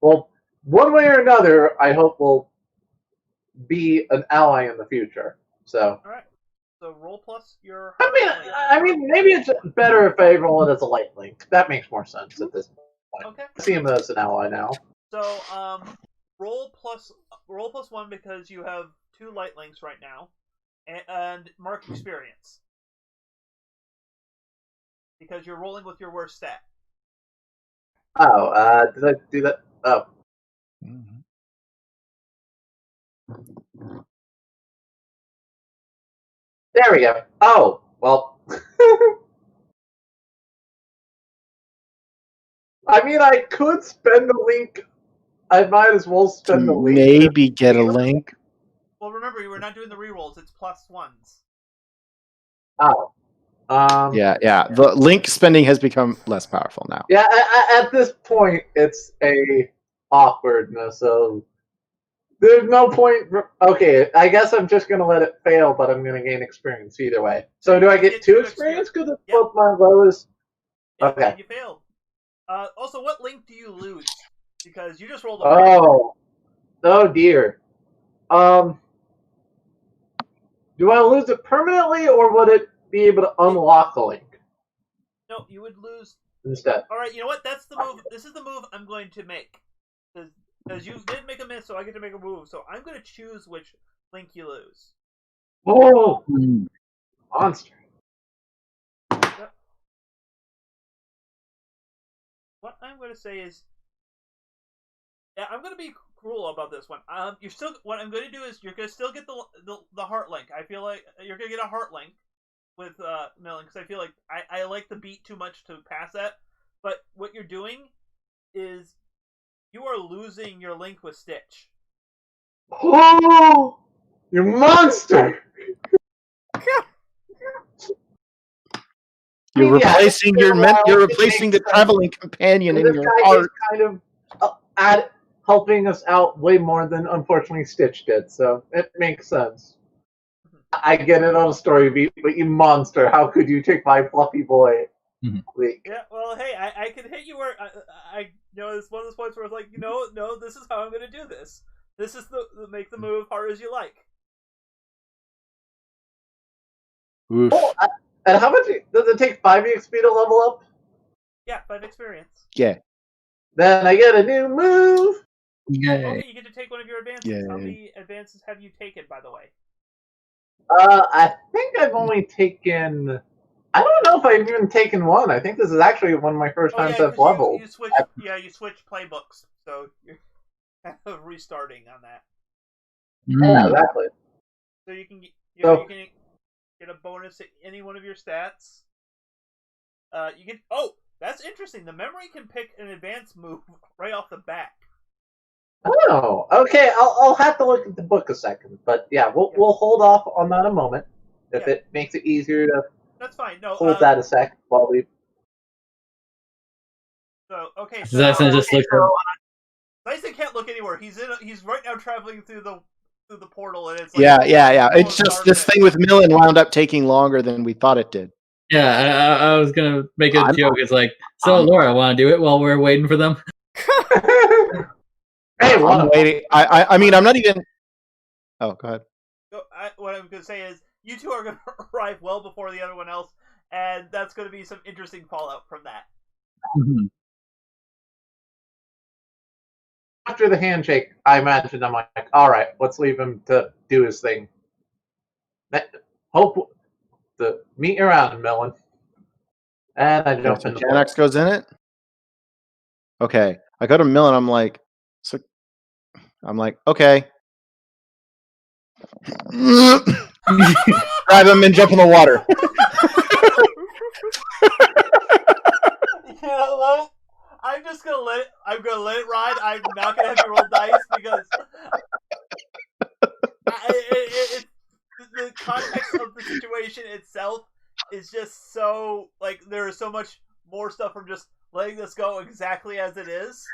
well, one way or another, I hope will be an ally in the future. So. All right. So roll plus your. I mean, maybe it's better if I roll it as a light link. That makes more sense at this point. Okay. I see him as an ally now. So roll plus 1 because you have 2 light links right now, and mark experience because you're rolling with your worst stat. Oh, did I do that? Oh. There we go. Oh, well. I mean, I could spend the link. I might as well spend the link. Maybe get a link. Well, remember, we're not doing the rerolls. It's +1s. Oh. Yeah. The link spending has become less powerful now. Yeah, at this point, it's a awkwardness of there's no point. Okay, I guess I'm just gonna let it fail, but I'm gonna gain experience either way. So do I get 2 experience because it's both my lowest? Yep, Okay. and you failed. Also, what link do you lose? Because you just rolled a Oh dear. Do I lose it permanently, or would it be able to unlock the link? No, you would lose instead. All right, you know what? That's the move. This is the move I'm going to make. Because you did make a miss, so I get to make a move. So I'm going to choose which link you lose. Oh, monster. Yep. What I'm going to say is, yeah, I'm going to be cruel about this one. You're still. What I'm going to do is you're going to still get the heart link. I feel like you're going to get a heart link with Millen because I feel like I like the beat too much to pass that. But what you're doing is you are losing your link with Stitch. Oh, you monster! You're replacing you're replacing the traveling companion in your heart. Kind of helping us out way more than unfortunately Stitch did, so it makes sense. I get it on a story beat, but you monster! How could you take my fluffy boy? Yeah, well, hey, I can hit you where I it's one of those points where it's like, no, this is how I'm going to do this. This is the make the move hard as you like. Oof. Oh, and how much does it take 5 XP to level up? Yeah, 5 experience. Yeah. Then I get a new move. Yay. Okay, you get to take one of your advances. Yay. How many advances have you taken, by the way? I think I've only taken. I don't know if I've even taken one. I think this is actually one of my first times I've leveled. You switch playbooks, so you're kind of restarting on that. Yeah, exactly. So you can get a bonus at any one of your stats. You get that's interesting. The memory can pick an advanced move right off the bat. Oh, okay. I'll have to look at the book a second, but yeah, we'll hold off on that a moment if it makes it easier to. That's fine. No, hold that a sec while we. So okay, so Zyson just looks. Zyson can't look anywhere. He's right now traveling through the portal, and it's like, yeah. It's just this thing with Millen wound up taking longer than we thought it did. Yeah, I was gonna make a joke. It's like, so Laura, want to do it while we're waiting for them? Hey, I'm waiting. I mean, I'm not even. Oh, go ahead. What I'm going to say is, you two are going to arrive well before the other one else, and that's going to be some interesting fallout from that. Mm-hmm. After the handshake, I imagine I'm like, all right, let's leave him to do his thing. Hope to meet you around, Millen. And I jump in the Janax goes in it. Okay, I go to Millen. I'm like, okay. Grab him and jump in the water. You know what? I'm gonna let it ride. I'm not gonna have you roll dice because the context of the situation itself is just so like there is so much more stuff from just letting this go exactly as it is.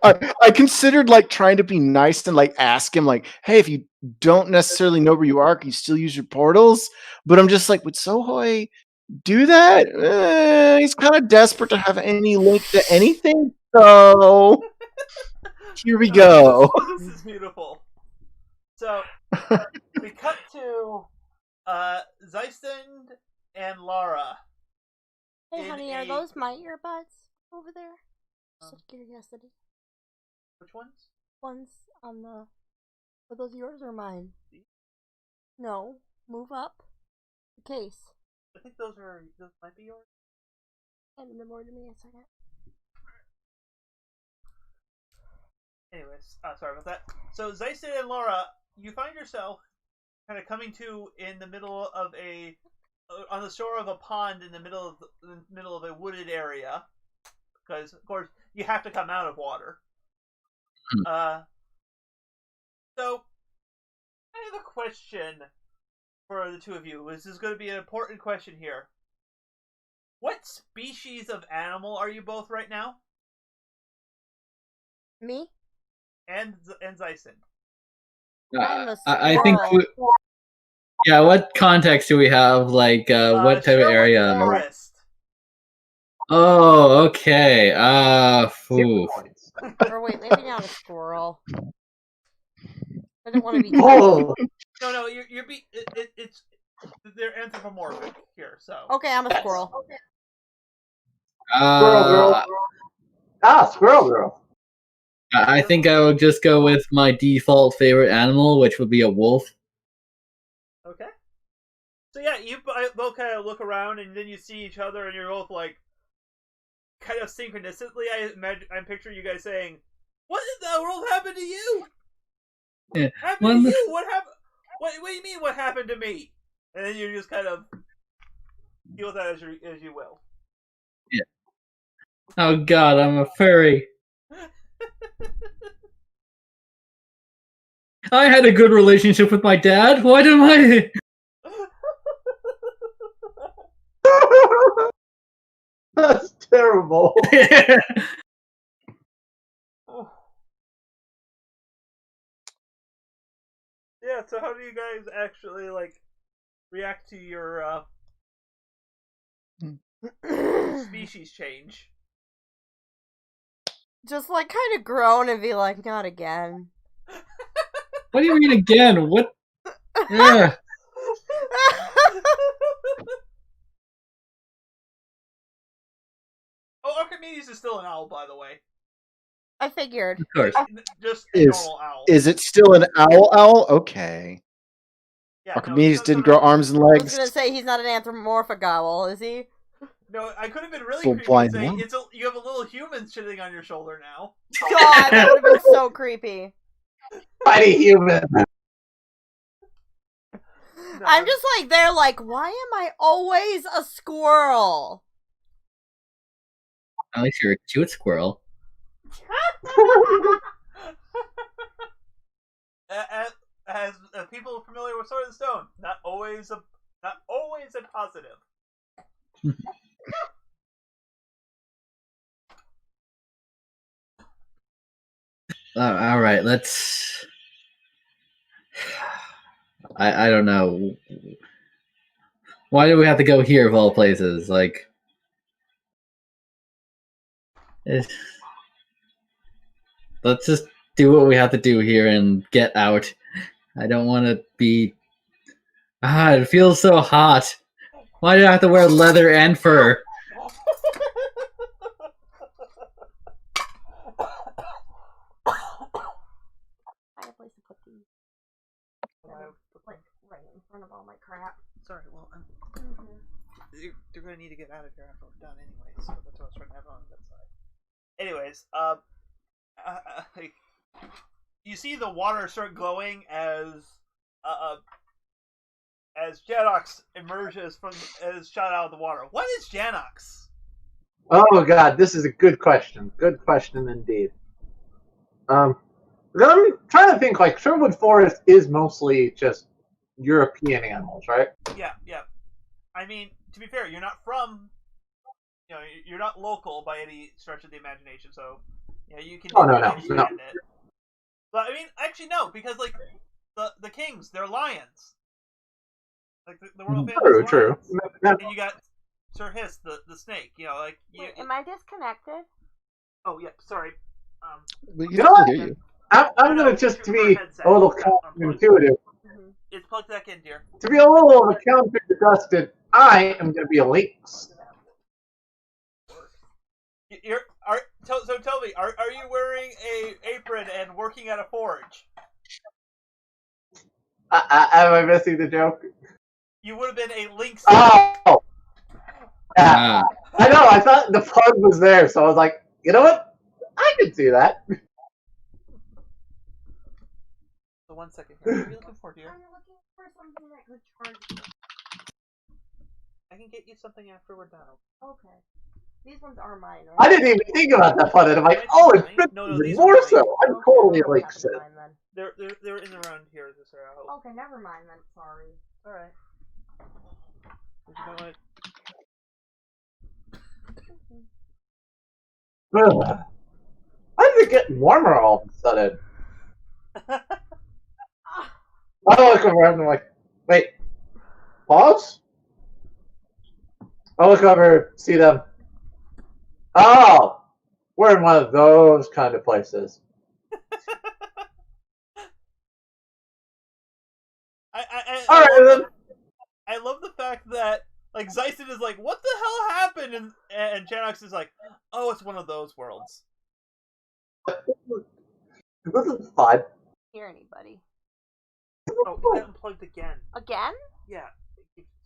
I considered like trying to be nice and like ask him like, hey, if you don't necessarily know where you are, can you still use your portals? But I'm just like, would Sohoi do that? He's kind of desperate to have any link to anything. So here we go. This is beautiful. So we cut to Zeistund and Lara. Hey honey, are those my earbuds over there? Just out of curiosity. Which ones? Ones on the. Are those yours or mine? No. Move up. The case. I think those might be yours. Hand them over to me a second. Anyways, sorry about that. So Zeistund and Laura, you find yourself kind of coming to in the middle of on the shore of a pond in the middle of a wooded area, because of course you have to come out of water. So I have a question for the two of you. This is going to be an important question here. What species of animal are you both right now? Me? And Zyson. I think. Yeah, what context do we have? Like, what type of area? Forest. Oh, okay. Or wait, maybe not a squirrel. I don't want to be. Oh. No, it's they're anthropomorphic here. So okay, I'm a squirrel. Squirrel girl. Squirrel girl. I think I would just go with my default favorite animal, which would be a wolf. Okay. So yeah, you both kind of look around, and then you see each other, and you're both like, kind of synchronistically. I'm picturing you guys saying, "What in the world happened to you? Yeah. Happened to you? What happened? What do you mean? What happened to me?" And then you just kind of deal with that as you will. Yeah. Oh God, I'm a furry. I had a good relationship with my dad. Why didn't I? That's terrible. Yeah, so how do you guys actually react to your species change? Just kind of groan and be like, not again. What do you mean again? What? Yeah. Oh, Archimedes is still an owl, by the way. I figured. Of course. Just a normal owl. Is it still an owl? Okay. Yeah, Archimedes didn't grow arms and legs. I was gonna say he's not an anthropomorphic owl, is he? No, I could have been really Well, creepy why and say not? you have a little human sitting on your shoulder now. God, that would have been so creepy. Mighty human. No. I'm just they're why am I always a squirrel? At least you're a cute squirrel. As people familiar with Sword and Stone, not always a positive. All right, let's. I don't know. Why do we have to go here of all places? Let's just do what we have to do here and get out. I don't want to be. It feels so hot. Why do I have to wear leather and fur? I have a place to put these. Right in front of all my crap. Sorry, well, you're going to need to get out of here after we're done anyway, so that's what I was trying to have on that side. Anyways, you see the water start glowing as Janox emerges as shot out of the water. What is Janox? Oh God, this is a good question. Good question indeed. I'm trying to think. Sherwood Forest is mostly just European animals, right? Yeah. I mean, to be fair, you're not from, you're not local by any stretch of the imagination, so you can understand it. But I mean, actually no, because the kings, they're lions. The royal family. True. And you got Sir Hiss, the snake. Wait, am I disconnected? Oh yeah, sorry. We can still hear you. I'm gonna just to be a little counterintuitive. It's plugged back in, dear. To be a little of a counter-dusted, I am gonna be a lynx. So tell me, are you wearing a apron and working at a forge? Am I missing the joke? You would have been a lynx. Oh! Yeah. I know, I thought the pun was there, so I was like, you know what? I can see that. So 1 second here. What are you looking for, dear? I'm looking for something that could charge you. I can get you something after we're done. Okay. These ones are mine, right? I didn't even think about that part. And I'm like, oh, it's No, even these more are so. mine. I'm Okay, totally well, like never mind then. They're in around here, Sarah. I hope. Okay, never mind then. Sorry. All right. You know what? Ugh. Why did it get warmer all of a sudden? I look over and I'm like, wait, pause? I look over, see them. Oh, we're in one of those kind of places. I love the fact that like Zyson is like, what the hell happened? And Janox is like, oh, it's one of those worlds. This is fun. Hear anybody? Oh, it got unplugged again. Again? Yeah.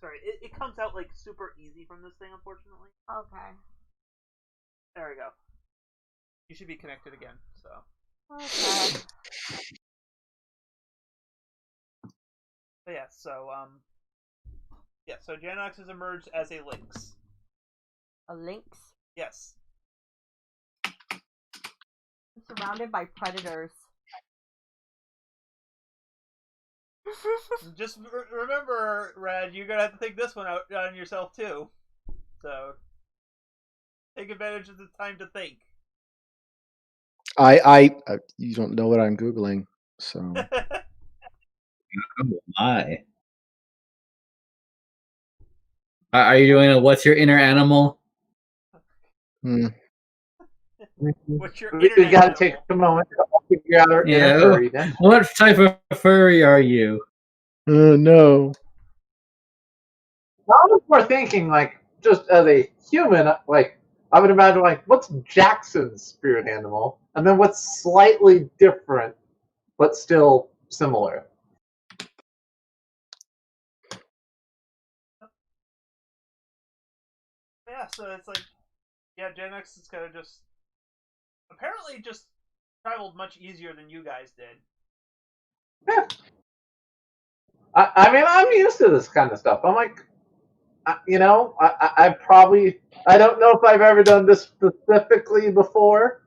Sorry, it comes out like super easy from this thing, unfortunately. Okay. There we go. You should be connected again. So. Okay. But yeah. So Janox has emerged as a lynx. A lynx? Yes. I'm surrounded by predators. Just remember, Rad, you're gonna have to take this one out on yourself too. So take advantage of the time to think. You don't know what I'm googling, so. Oh my. Are you doing a what's your inner animal? What's your We gotta take a moment to figure out our inner furriness. What type of furry are you? No. I was more thinking, like, just as a human, like, I would imagine, like, what's Jackson's spirit animal? And then what's slightly different, but still similar? Yeah, so it's like, yeah, Gen X is kind of just apparently just traveled much easier than you guys did. Yeah. I mean, I'm used to this kind of stuff. I'm like, I probably, I don't know if I've ever done this specifically before,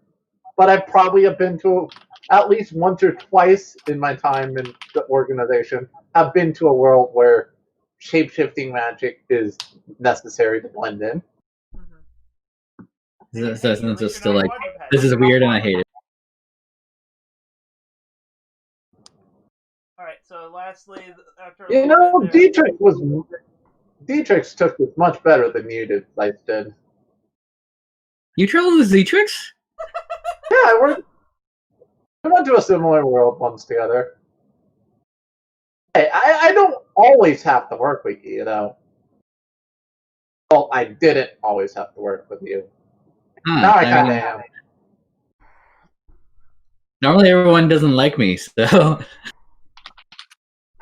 but I probably have been to at least once or twice in my time in the organization, have been to a world where shape-shifting magic is necessary to blend in. Mm-hmm. So it's still like, this is weird and I hate it. Alright, so lastly, after Dietrich took it much better than you did, Life did. You traveled with Zetrix? Yeah, we went to a similar world once together. Hey, I don't always have to work with you, you know. Well, I didn't always have to work with you. Now I kind of am. Normally everyone doesn't like me, so...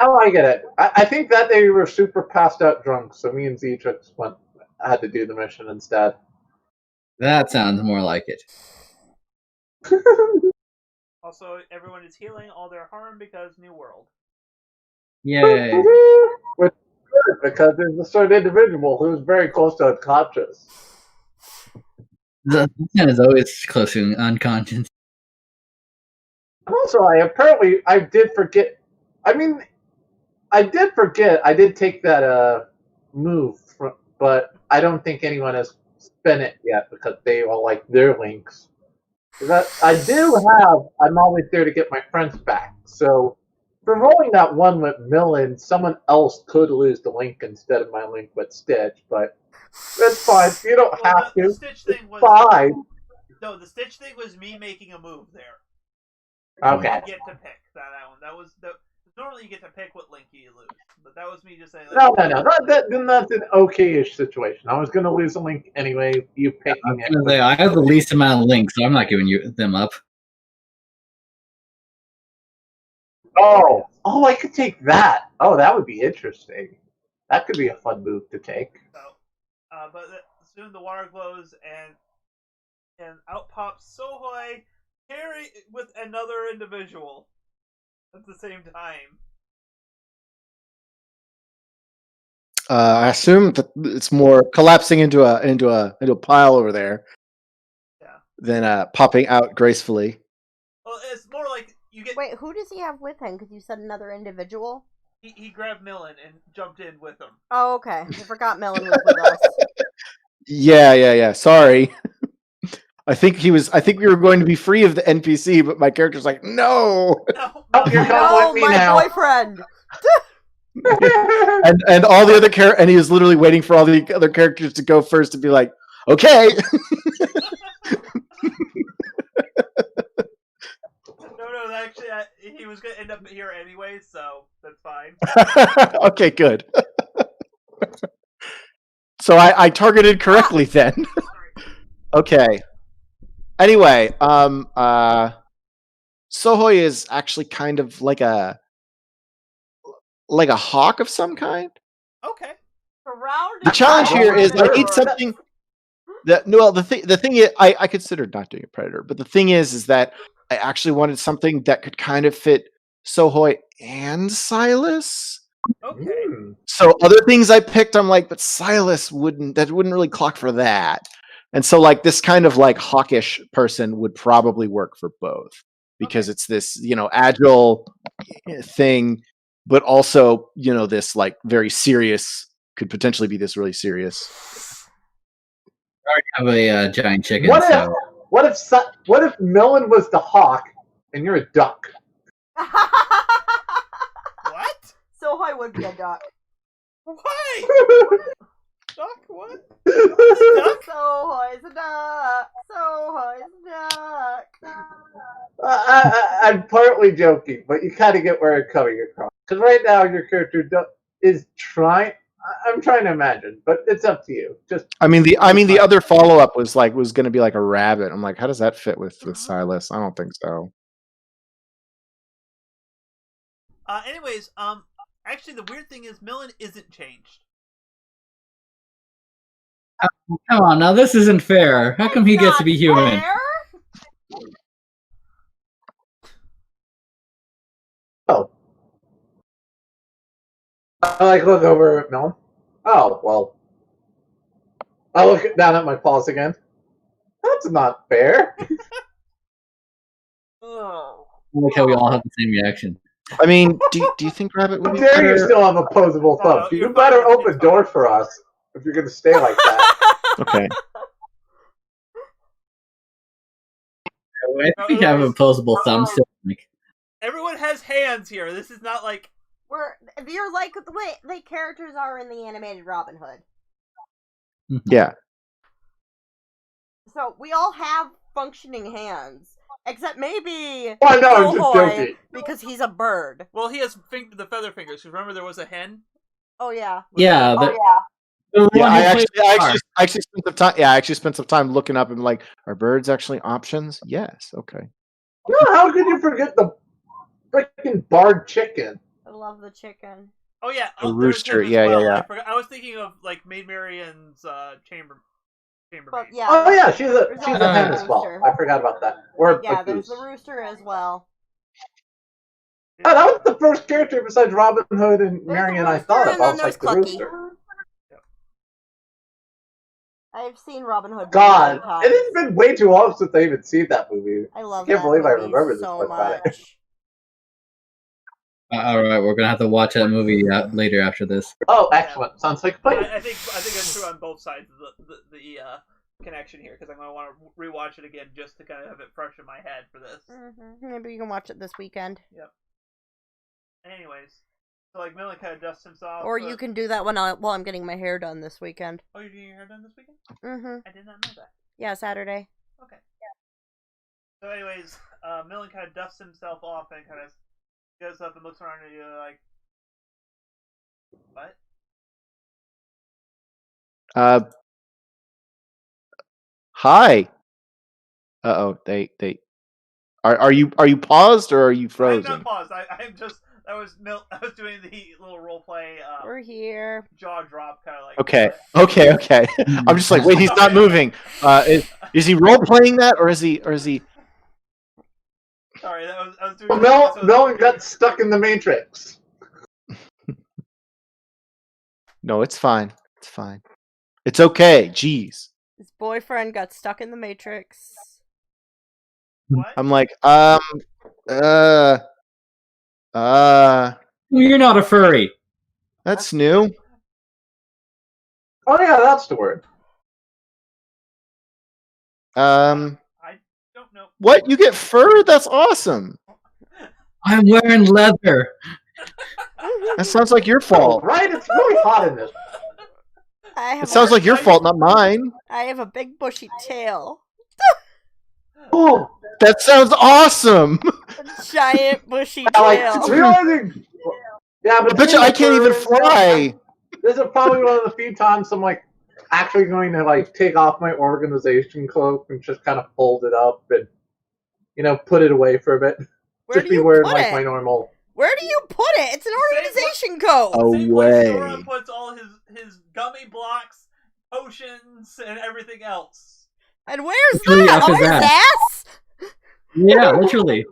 Oh, I get it. I think that day we were super passed out drunk, so me and Zetrix had to do the mission instead. That sounds more like it. Also, everyone is healing all their harm because New World. Yay. Which is good, because there's a certain individual who's very close to unconscious. The man is always close to unconscious. Also, I did forget. I mean, I did forget. I did take that move, but I don't think anyone has spent it yet because they all like their links. I'm always there to get my friends back. So for rolling that one with Millen, someone else could lose the link instead of my link with Stitch, but that's fine. You don't have to. The Stitch thing was fine. No, the Stitch thing was me making a move there. Okay. You get to pick that one. Normally you get to pick what link you lose, but that was me just saying. No. Then that's an okay-ish situation. I was going to lose a link anyway. You picking it. I have the least amount of links, so I'm not giving them up. Oh, I could take that. Oh, that would be interesting. That could be a fun move to take. So, but soon the water glows and out pops Sohoy, Harry with another individual. at the same time. I assume that it's more collapsing into a pile over there than popping out gracefully. Well, it's more like you get. Wait, who does he have with him? Because you said another individual. He grabbed Millen and jumped in with him. Oh, okay. I forgot Melon was with us. Yeah. Sorry. I think we were going to be free of the NPC, but my character's like, no. You're coming with me my now. boyfriend. and all the other and he was literally waiting for all the other characters to go first to be like, okay. No, actually, he was going to end up here anyway, so that's fine. Okay, good. So I targeted correctly then. Okay. Anyway, Sohoy is actually kind of like a hawk of some kind. Okay. The challenge here is I need something that the thing is I considered not doing a predator, but the thing is that I actually wanted something that could kind of fit Sohoy and Silas. Okay. So other things I picked, I'm like, but Silas wouldn't really clock for that. And so like this kind of like hawkish person would probably work for both because it's this, agile thing, but also, this like very serious, could potentially be this really serious. I already have a giant chicken. What if Millen was the hawk and you're a duck? What? Sohoy would be a duck. Why? Duck? What? Duck? Sohoy's a duck. Sohoy's a duck. I'm partly joking, but you kind of get where I'm coming across. Because right now your character is trying. I'm trying to imagine, but it's up to you. The other follow up was going to be like a rabbit. I'm like, how does that fit with Silas? I don't think so. Anyways, actually, the weird thing is Millen isn't changed. Come on, now this isn't fair. How come he gets to be human? Fair? Oh. I look over at Millen. Oh, well. I look down at my paws again. That's not fair. Oh. I like how we all have the same reaction. I mean, do you think Rabbit would How be dare you better? still have opposable thumbs? You better open doors for us if you're going to stay like that. Okay. I think we have opposable thumbs. Everyone has hands here. This is not like You're like the way the characters are in the animated Robin Hood. Yeah. So we all have functioning hands, except maybe Oh, no, I'm just Sohoy, joking. because he's a bird. Well, he has the feather fingers. Remember, there was a hen. Oh yeah. Yeah. I actually spent some time. Yeah, I actually spent some time looking up and like, are birds actually options? Yes. Okay. No, how could you forget the freaking barred chicken? I love the chicken. Oh yeah, A there's rooster. him as Yeah. well. I was thinking of like Maid Marian's chambermaid. But yeah. Oh yeah, she's a there's hen also as the well. rooster. I forgot about that. Or Yeah, a there's goose. the rooster as well. Oh, that was the first character besides Robin Hood and There's Marian the I thought rooster, of. I and was then like, the there's Clucky. rooster. I've seen Robin Hood. God, many times. it has been way too long since I even seen that movie. I love I can't that believe I movie remember this so much about it. much. All right, we're gonna have to watch that movie later after this. Oh, excellent! Sounds like a plan. I think that's true on both sides of the connection here, because I'm gonna want to rewatch it again just to kind of have it fresh in my head for this. Maybe you can watch it this weekend. Yep. Anyways, so like Millen kind of dusts himself. Or you can do that while I'm getting my hair done this weekend. Oh, you're getting your hair done this weekend? Mm-hmm. I did not know that. Yeah, Saturday. Okay. Yeah. So, anyways, Millen kind of dusts himself off and kind of goes up and looks around at you like, what? Hi. Uh-oh. They are you paused or are you frozen? I'm not paused. I'm just I was doing the little role play. We're here. Jaw drop kind of like. Okay. I'm just like, wait, he's not moving. Is he role playing that or is he? Sorry, I was doing. Well, Mel got stuck in the Matrix. No, it's fine. It's fine. It's okay. Jeez. His boyfriend got stuck in the Matrix. What? I'm like, You're not a furry. that's new. Oh yeah, that's the word. I don't know. What? You get fur? That's awesome. I'm wearing leather. That sounds like your Oh, fault. right? It's really hot in this. It sounds like your fault, not mine. I have a big bushy tail. Oh, That sounds awesome. A giant bushy like tail. realizing. Yeah, but I bet you I can't even fly. This is probably one of the few times I'm like actually going to like take off my organization cloak and just kind of fold it up and put it away for a bit. Where Just do be you wearing put like it? my normal. Where do you put it? It's an organization code. Oh. Same place way. Sora puts all his gummy blocks, potions, and everything else. And where's Literally that? up On his his ass. ass? Yeah, literally.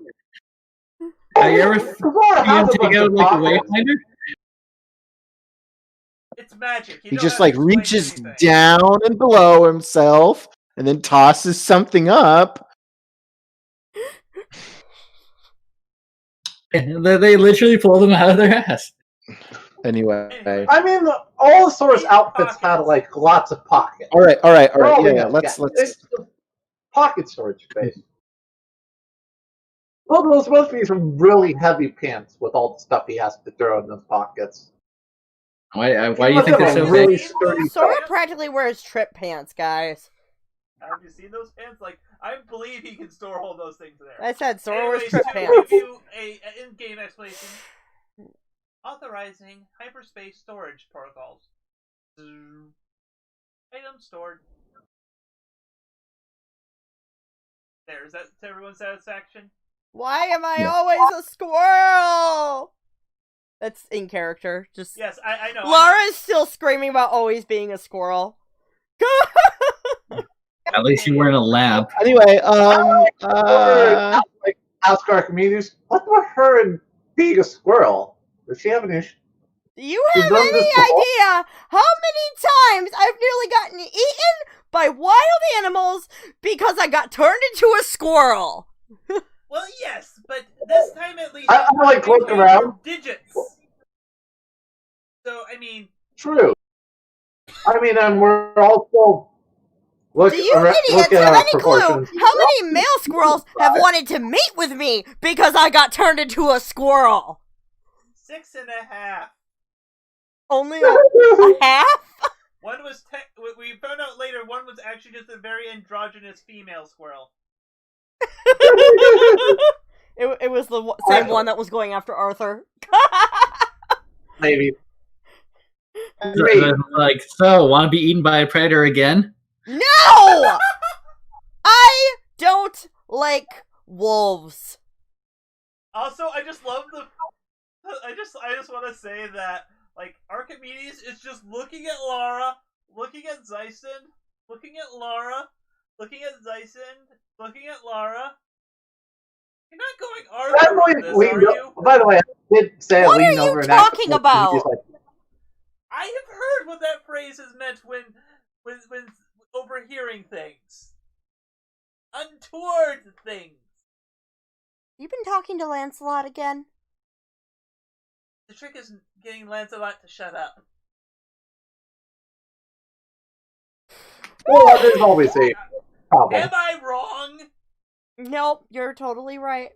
Have you ever Zora seen him has a take bunch out of like a pockets. wayfinder? It's magic. You He don't just have like to explain reaches anything. down and below himself and then tosses something up. They literally pull them out of their ass. Anyway. I mean, all of Sora's Eight outfits had pockets. like lots of pockets. All right. Well, Yeah, let's. It's the pocket storage space. Well, those must be some really heavy pants with all the stuff he has to throw in those pockets. Why do He you must think they're have a so really big? sturdy. Sora practically wears trip pants, guys. Have you seen those pants? Like, I believe he can store all those things there. I said Sora wears Anyways, trip to pants. give you an in-game explanation, authorizing hyperspace storage protocols. Items stored. There, is that to everyone's satisfaction? Why am I Yeah. always a squirrel? That's in character. Just Yes, I know. Laura's still screaming about always being a squirrel. At least you're wearing a lab. Anyway, Like, ask Archimedes, what's with her and being a squirrel? Does she have an issue? Do you You've have done any this before? idea how many times I've nearly gotten eaten by wild animals because I got turned into a squirrel? Well, yes, but this time at least I like you look have around. your digits. So I mean, True. I mean, and we're also look. Do you look idiots at have our any clue proportions. how many male squirrels have wanted to meet with me because I got turned into a squirrel? 6.5. Only a half? One was we found out later. One was actually just a very androgynous female squirrel. It was the same one that was going after Arthur. Maybe. Like, so, want to be eaten by a predator again? No! I don't like wolves. Also, I just love the. I just want to say that like Archimedes is just looking at Lara, looking at Zyson, looking at Lara, looking at Zyson, looking at Lara. You're not going Arthur with this, are you? By the way, I did say What are leaning you over and talking actually- about? he's like, I have heard what that phrase is meant when overhearing things. Untoward things. You been talking to Lancelot again? The trick is getting Lancelot to shut up. well, there's always a problem. Am I wrong? Nope, you're totally right.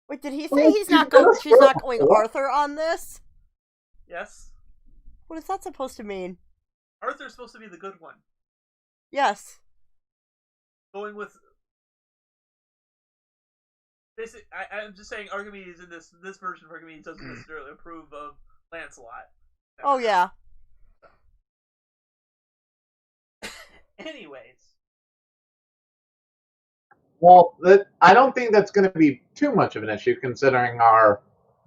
Wait, did he say she's not going Arthur on this? Yes. What is that supposed to mean? Arthur's supposed to be the good one. Yes. Going with basically, I'm just saying Archimedes in this version of Archimedes doesn't necessarily approve of Lancelot. Oh yeah. Anyways. Well, I don't think that's going to be too much of an issue considering our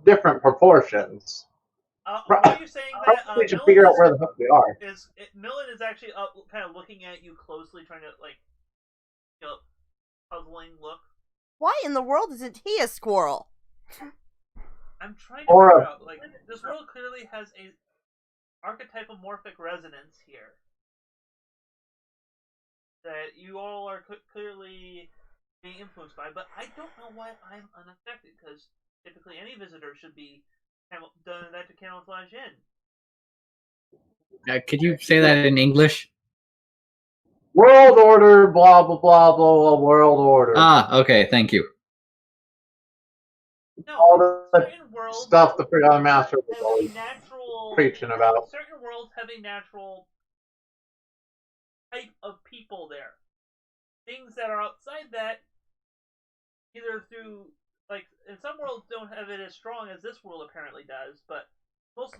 different proportions. Why are you saying that? We should figure out where the heck we are. Millen is actually kind of looking at you closely, trying to like, puzzling look. Why in the world isn't he a squirrel? I'm trying to Or figure a- out, like, this world clearly has a archetypomorphic resonance here. That you all are clearly being influenced by, but I don't know why I'm unaffected, because typically any visitor should be done that to camouflage in. Could you say that in English? World order, blah, blah, blah, blah, blah, world order. Ah, okay, thank you. No, All the certain worlds stuff the Forgotten Master was have a always natural preaching about. Certain worlds have a natural type of people there. Things that are outside that, either through, like, in some worlds don't have it as strong as this world apparently does, but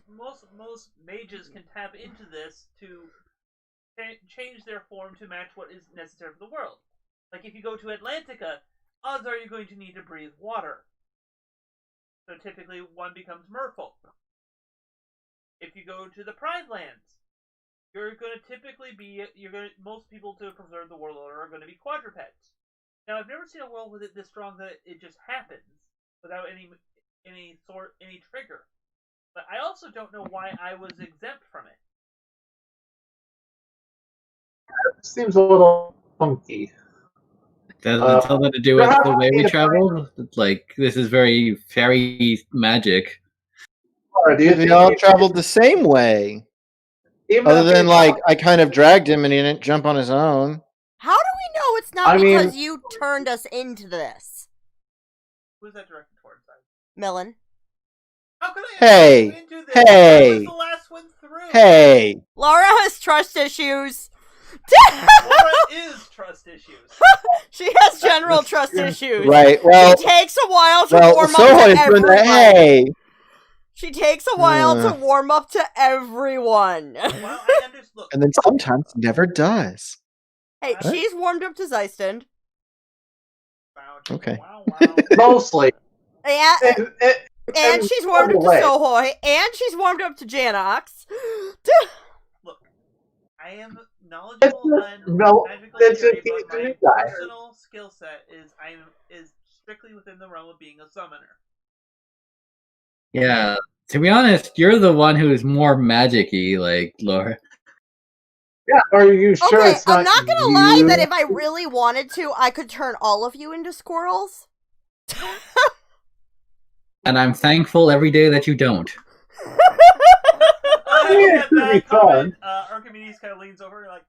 most mages can tap into this to change their form to match what is necessary for the world. Like, if you go to Atlantica, odds are you're going to need to breathe water. So typically one becomes merfolk. If you go to the Pride Lands, you're going to typically be most people to preserve the world order are going to be quadrupeds. Now, I've never seen a world with it this strong that it just happens without any trigger. But I also don't know why I was exempt from it. It seems a little funky. Does it something to do with the way we travel? Like, this is very fairy magic. Or do you They think all traveled the same way. even Other if than, they like, thought- I kind of dragged him and he didn't jump on his own. How do we know it's not I mean- because you turned us into this? Who's that directed towards? Millen. How could I Hey, you into this? hey. I was the last one through. Hey! Laura has trust issues. Laura is trust issues. She has general trust issues. Right, well, It takes a while to well, warm Soho up to is doing everyone. the hey! She takes a while to Ugh. warm up to everyone. Well, I understand. And then sometimes never does. Hey, What? she's warmed up to Zeiston. Okay. Wow. mostly. And, and she's warmed up to way. Sohoy. And she's warmed up to Janox. Look, I am knowledgeable and magical It's theory, a but my new guy. personal skill set is strictly within the realm of being a summoner. Yeah, to be honest, you're the one who is more magic-y, like, Laura. Yeah, are you sure Okay, it's not I'm not gonna you? lie that if I really wanted to, I could turn all of you into squirrels. And I'm thankful every day that you don't. Yeah, it could be fun. Archimedes kind of leans over and like,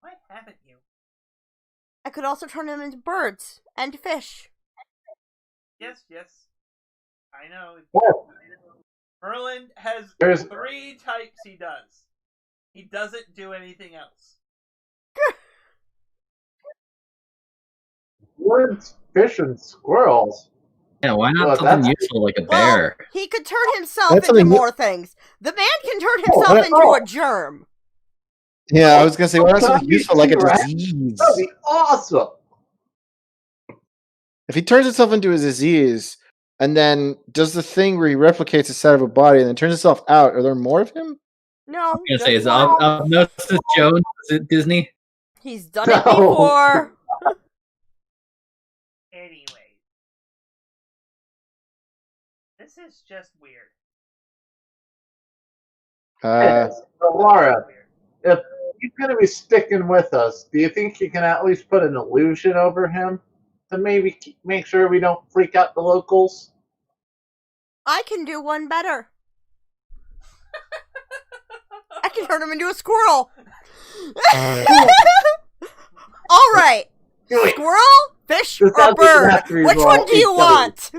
why haven't you? I could also turn them into birds and fish. Yes. I know. Well, Merlin has There's- 3 types he does. He doesn't do anything else. Birds, fish, and squirrels. Yeah, why not Well, something that's- useful like a Well, bear? he could turn himself That's into something more things. The man can turn himself that's into all. a germ. Yeah, I was gonna say, why not That'd something be useful like a right? disease? That'd be awesome. If he turns himself into a disease and then does the thing where he replicates the side of a body and then turns himself out, are there more of him? No, I'm gonna just say, is one. Osmosis Jones, is it Disney? He's done it No. before. Anyways. This is just weird. So, Laura, if he's going to be sticking with us, do you think you can at least put an illusion over him to maybe make sure we don't freak out the locals? I can do one better. I can turn him into a squirrel. All right. Do it. Squirrel, fish, This or doesn't bird? have to be Which raw one do you HW. want?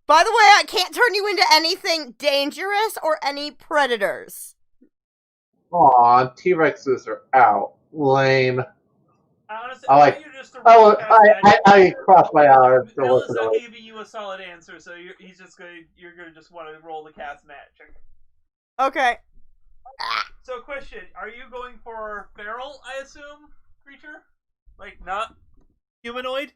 By the way, I can't turn you into anything dangerous or any predators. Aw, T-Rexes are out. Lame. Honestly, I like- you're just I crossed my arms to Bill is listen not to it. giving you a solid answer, so you're gonna just want to roll the cast match. Okay. So, question: are you going for feral? I assume creature, like not humanoid.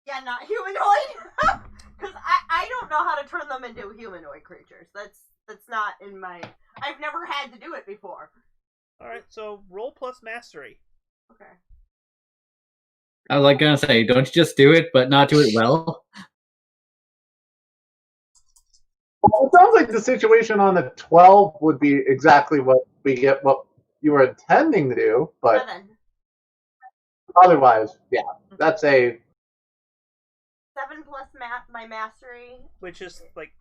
Yeah, not humanoid. Because I don't know how to turn them into humanoid creatures. That's not in my... I've never had to do it before. All right, so roll plus mastery. Okay. I was like gonna say, don't you just do it, but not do it well? Well, it sounds like the situation on the 12 would be exactly what you were intending to do, but 7. otherwise, yeah, that's a 7 plus my mastery. Which is like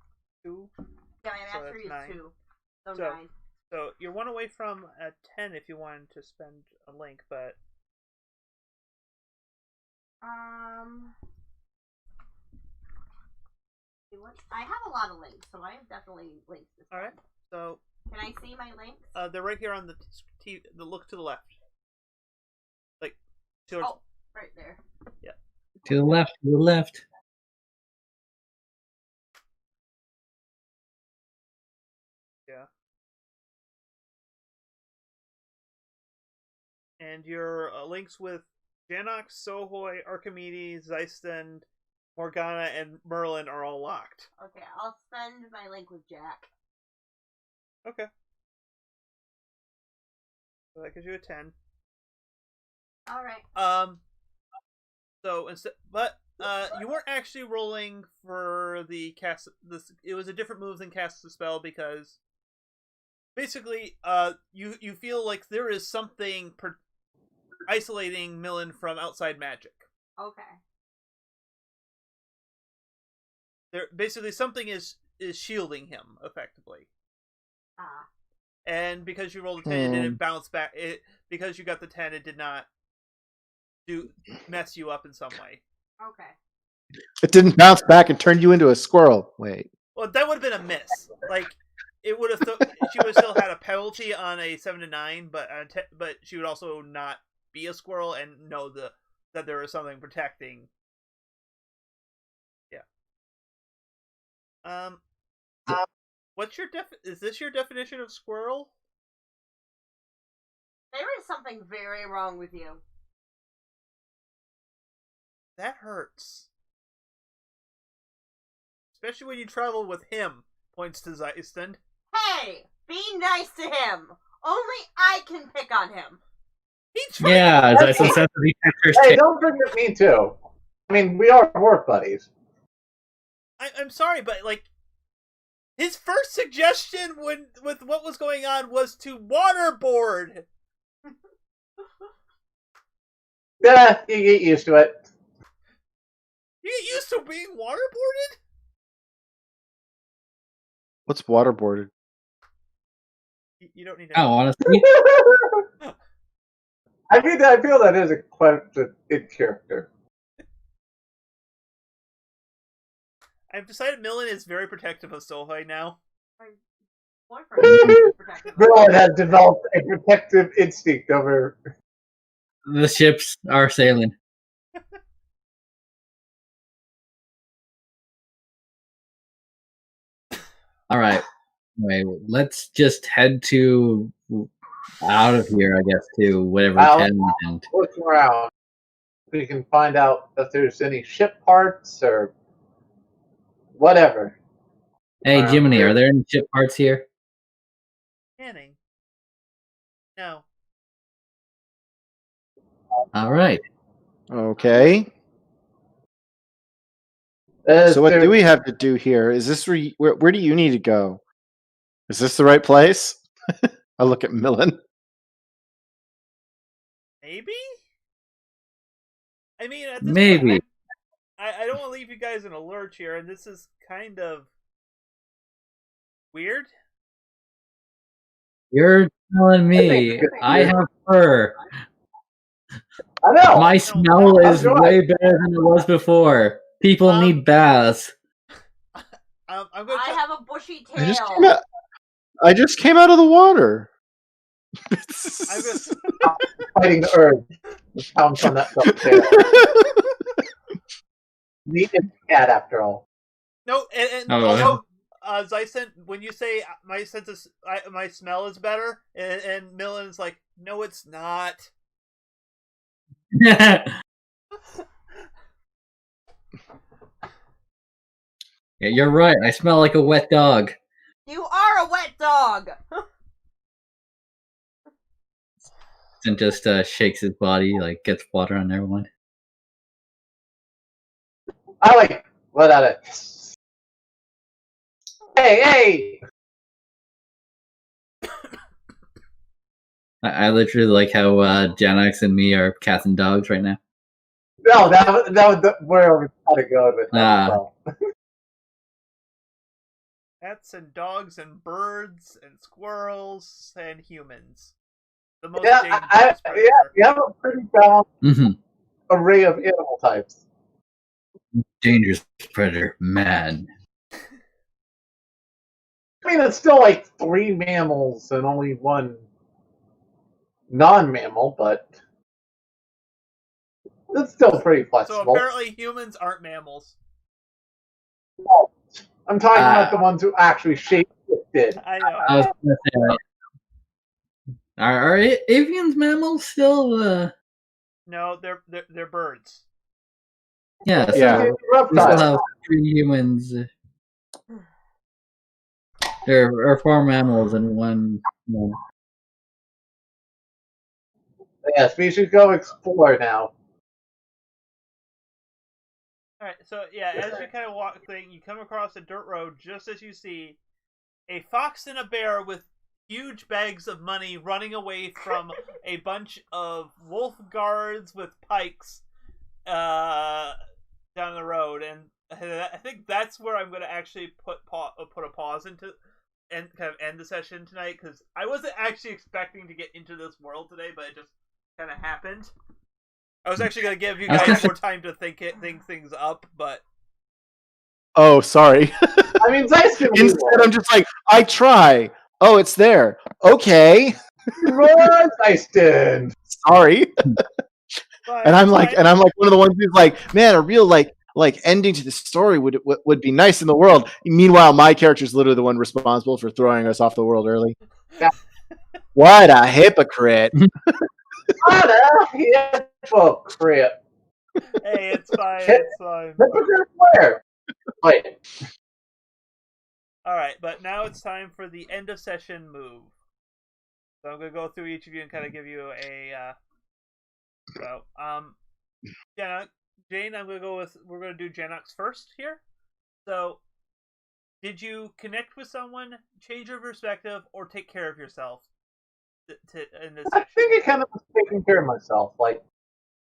2. Yeah, my So mastery that's is 9. 2. So So- 9. So you're 1 away from a 10 if you wanted to spend a link, but I have a lot of links, so I have definitely links this all right. time. So Can I see my links? they're right here on the look to the left, like towards. Oh, right there. To the left, to the left. Yeah. And your links with Janox, Sohoy, Archimedes, Zeistund, Morgana, and Merlin are all locked. Okay, I'll spend my link with Jack. Okay. So that gives you a 10. All right. So instead, but you weren't actually rolling for the cast. It was a different move than cast the spell because basically, you feel like there is something isolating Millen from outside magic. Okay. Basically something is shielding him effectively. Ah. And because you rolled a 10, it didn't bounce back. Because you got the 10, it did not mess you up in some way. Okay. It didn't bounce back and turn you into a squirrel. Wait. Well, that would have been a miss. Like it would have. She would have still had a penalty on a 7 to 9, but she would also not be a squirrel and know that there was something protecting. Yeah. What's your is this your definition of squirrel? There is something very wrong with you. That hurts. Especially when you travel with him, points to Zeistund. Hey! Be nice to him! Only I can pick on him! Yeah, that's a sense of Hey, don't forget me too. I mean, we are work buddies. I'm sorry, but like, his first suggestion with what was going on was to waterboard. Yeah, you get used to it. You get used to being waterboarded? What's waterboarded? You don't need to. Oh, honestly, I feel that is a question in character. I've decided Millen is very protective of Sohei now. My boyfriend is protective of Merlin has developed a protective instinct over. the ships are sailing. All right. Anyway, let's just head out of here, I guess, to whatever Out. 10 and Looking around, we can find out if there's any ship parts or whatever. Hey, Around Jiminy, here. are there any ship parts here? Canning. No. All right. Okay. So what do we have to do here? Is this where do you need to go? Is this the right place? I look at Millen. Maybe? I mean, at this Maybe. point, I don't want to leave you guys in a lurch here, and this is kind of weird. You're telling me I have fur. I know. My smell is I'm way better than it was before. People need baths. I'm going I to. have a bushy tail. I just came out of the water. Fighting the urge to pounce on that tail. Neat and cat, after all. No, and Oh, also, Zeistund, when you say my my smell is better, and Millen's like, no, it's not. Yeah, you're right. I smell like a wet dog. You are a wet dog! And just shakes his body, like gets water on everyone. I let out a hey. I literally like how Gen X and me are cats and dogs right now. No, that was where I was trying to go with that as well. Cats and dogs and birds and squirrels and humans. The most Yeah, dangerous predator. you have a pretty balanced Mm-hmm. array of animal types. Dangerous predator, man. I mean, it's still like 3 mammals and only 1 non-mammal, but it's still pretty flexible. So apparently humans aren't mammals. Well, I'm talking about the ones who actually shape-shifted. I know. I was gonna say, are avians mammals still? No, they're birds. Yeah, so Yeah. we still have 3 humans. There are 4 mammals and 1. Yes, we should go explore now. Alright, so yeah, as you kind of walk thing, you come across a dirt road just as you see a fox and a bear with huge bags of money running away from a bunch of wolf guards with pikes down the road, and I think that's where I'm going to actually put a pause into and kind of end the session tonight, because I wasn't actually expecting to get into this world today, but it just kind of happened. I was actually going to give you guys more time to think things up, but... Oh, sorry. I mean, Zeiston. Instead, I'm just like, I try. Oh, it's there. Okay. Run, Zeiston. Sorry. And I'm like one of the ones who's like, man, a real like ending to the story would be nice in the world. Meanwhile, my character's literally the one responsible for throwing us off the world early. Yeah. What a hypocrite! What a hypocrite! Hey, it's fine. It's fine. Hypocrite where? Wait. Alright, but now it's time for the end of session move. So I'm going to go through each of you and kind of give you a... Jane, we're going to do Janox first here. So, did you connect with someone, change your perspective, or take care of yourself in this I session? think I kind of was taking care of myself,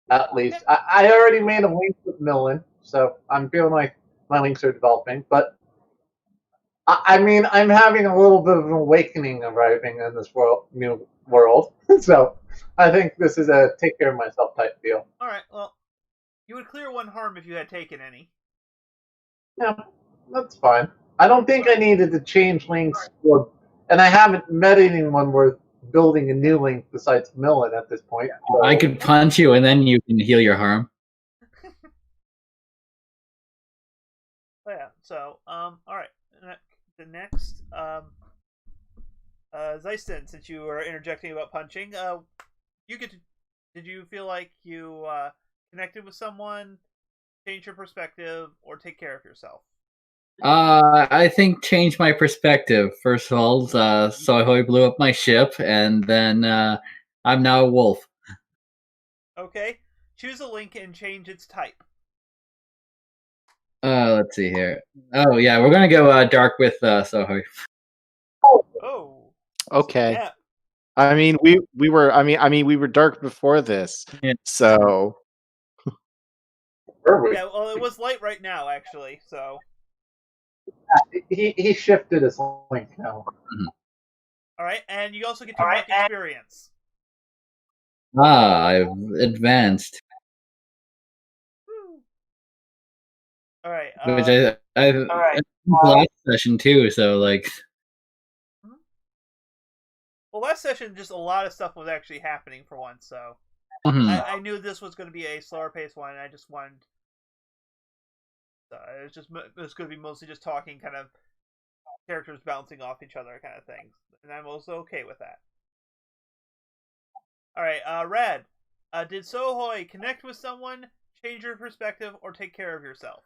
at least. I already made a link with Millen, so I'm feeling like my links are developing, but I mean, I'm having a little bit of an awakening arriving in this new world, so I think this is a take care of myself type deal. Alright, well, you would clear 1 harm if you had taken any. Yeah, that's fine. I don't think I needed to change links, and I haven't met anyone worth building a new link besides Millen at this point. So. I could punch you and then you can heal your harm. So, alright. The next, Zeiston, since you were interjecting about punching, did you feel like you connected with someone, change your perspective, or take care of yourself? I think change my perspective. First of all, Sohoy blew up my ship, and then I'm now a wolf. Okay. Choose a link and change its type. Let's see here. Oh yeah, we're gonna go dark with Sohoy. Oh. Okay. Yeah. I mean, we were dark before this, Yeah. So. Yeah, well, it was light right now, actually. So. He shifted his link now. Mm-hmm. All right, and you also get to mark experience. I've advanced. All right. Which I've last session too. So like. Well, last session, just a lot of stuff was actually happening for once, so I knew this was going to be a slower paced one, and I just wanted. It was going to be mostly just talking, kind of characters bouncing off each other, kind of things, and I'm also okay with that. All right, Rad, did Sohoy connect with someone, change your perspective, or take care of yourself?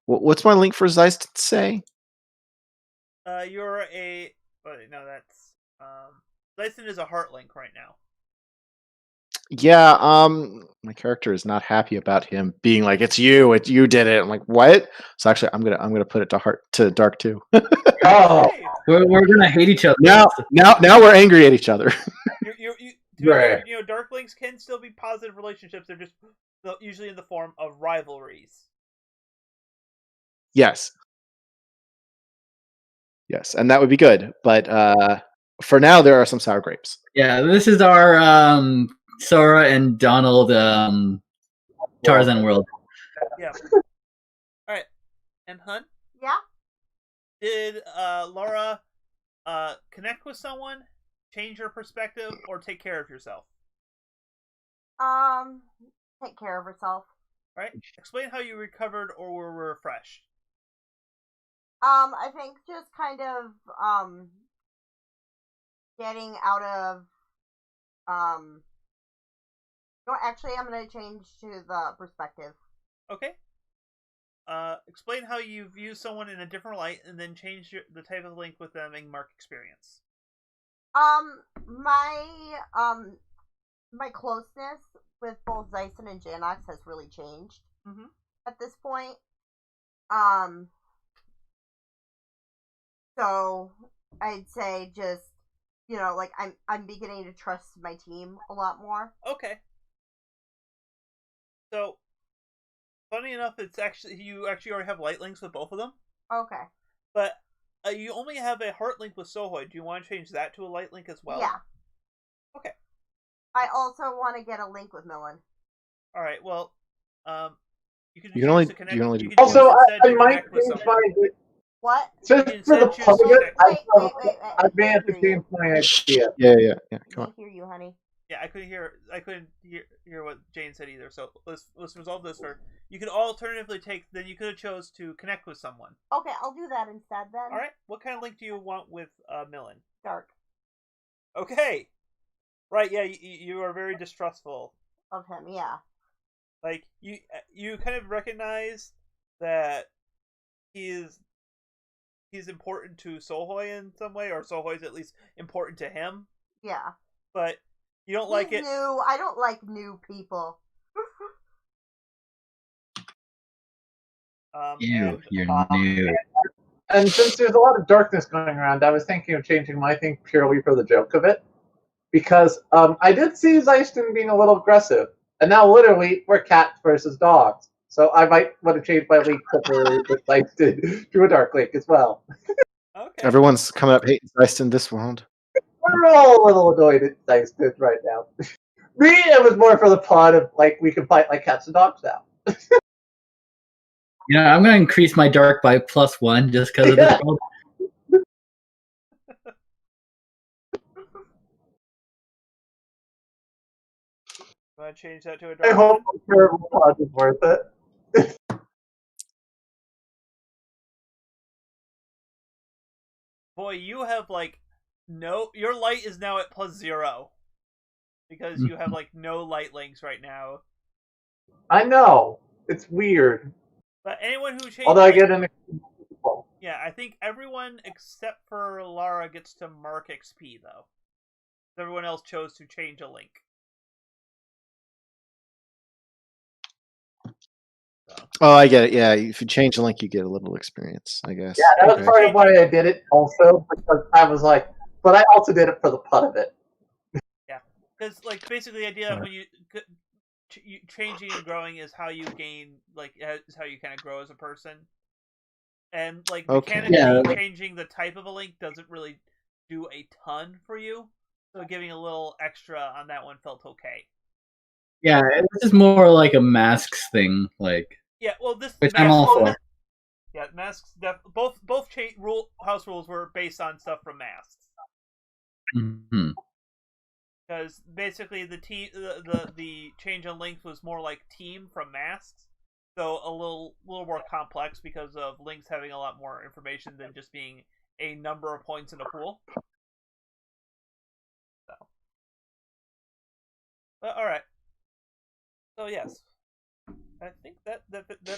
What's my link for Zeist to say? You're a But no, that's Dyson is a heart link right now. Yeah, my character is not happy about him being like, "It's you did it." I'm like, "What?" So actually, I'm gonna put it to Dark too. Oh, Hey, We're gonna hate each other. Now we're angry at each other. to be Right. fair, dark links can still be positive relationships. They're just usually in the form of rivalries. Yes, and that would be good. But for now, there are some sour grapes. Yeah, this is our Sora and Donald Tarzan world. Yeah. All right, and Hun, Yeah. did Laura connect with someone, change your perspective, or take care of yourself? Take care of herself. All right. Explain how you recovered or were refreshed. I think just kind of getting out of no, actually I'm gonna change to the perspective. Okay. Explain how you view someone in a different light, and then change the type of link with them and mark experience. My closeness with both Zyson and Janox has really changed at this point. So I'd say just like I'm beginning to trust my team a lot more. Okay. So, funny enough, you actually already have light links with both of them. Okay. But you only have a heart link with Sohoy. Do you want to change that to a light link as well? Yeah. Okay. I also want to get a link with Millen. All right. Well, you can only Also, I might change my. What? Just for the public, I may have to change my idea. Yeah. I can't hear you, honey. Yeah, I couldn't hear what Jane said either. So let's resolve this first. You could alternatively take. Then you could have chose to connect with someone. Okay, I'll do that instead then. All right. What kind of link do you want with Millen? Dark. Okay. Right. Yeah. You are very distrustful of him. Yeah. Like you kind of recognize that he's important to Sohoy in some way, or Sohoy's at least important to him. Yeah. But you don't like it. New. I don't like new people. You're new. And since there's a lot of darkness going around, I was thinking of changing my thing purely for the joke of it. Because I did see Zeiston being a little aggressive. And now literally we're cats versus dogs. So I might want to change my link to Zeiston to a dark link as well. Okay. Everyone's coming up hating Zeiston this world. We're all a little annoyed at Zeiston right now. Me, it was more for the fun of we can fight like cats and dogs now. Yeah, I'm gonna increase my dark by +1 just because of this world. Want to change that to a dark? I hope the terrible pause is worth it. Boy, you have your light is now at +0 because you have no light links right now. I know, it's weird. But anyone who changes, although I get an yeah, I think everyone except for Lara gets to mark XP though. Everyone else chose to change a link. So. Oh, I get it. Yeah, if you change the link, you get a little experience, I guess. Yeah, that was part of why I did it also, because I was like, but I also did it for the fun of it. Yeah, because basically the idea when you changing and growing is how you gain, is how you kind of grow as a person. And mechanically changing the type of a link doesn't really do a ton for you. So giving a little extra on that one felt okay. Yeah, this is more like a masks thing, Yeah, well, this which I'm all for. Yeah, masks. Both house rules were based on stuff from masks. Mm-hmm. Because basically the change in length was more like team from masks, so a little more complex because of links having a lot more information than just being a number of points in a pool. So, but all right. So yes, I think that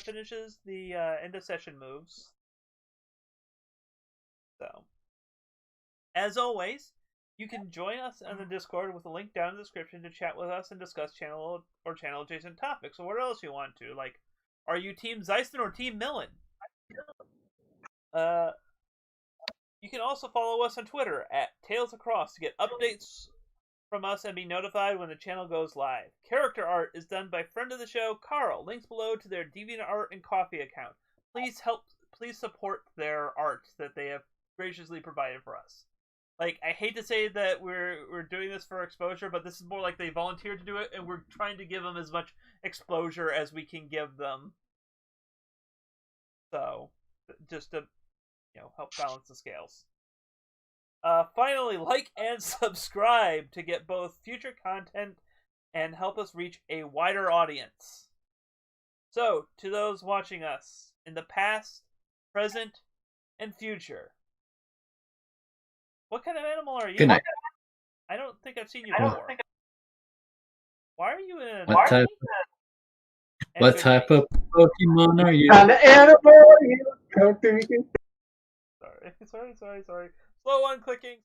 finishes the end of session moves. So As always, you can join us on the Discord with a link down in the description to chat with us and discuss channel or channel adjacent topics or what else you want to. Like, are you Team Zeiston or Team Millen? You can also follow us on Twitter at Tales Across to get updates from us and be notified when the channel goes live. Character art is done by friend of the show, Carl. Links below to their DeviantArt and Coffee account. Please support their art that they have graciously provided for us. Like, I hate to say that we're doing this for exposure, but this is more like they volunteered to do it, and we're trying to give them as much exposure as we can give them. So, just to, help balance the scales. Finally, like and subscribe to get both future content and help us reach a wider audience. So, to those watching us in the past, present, and future, what kind of animal are you? Good night. I don't think I've seen you before. Why are you in a... What type of Pokemon are you? An animal you don't think. Sorry. Slow on clicking.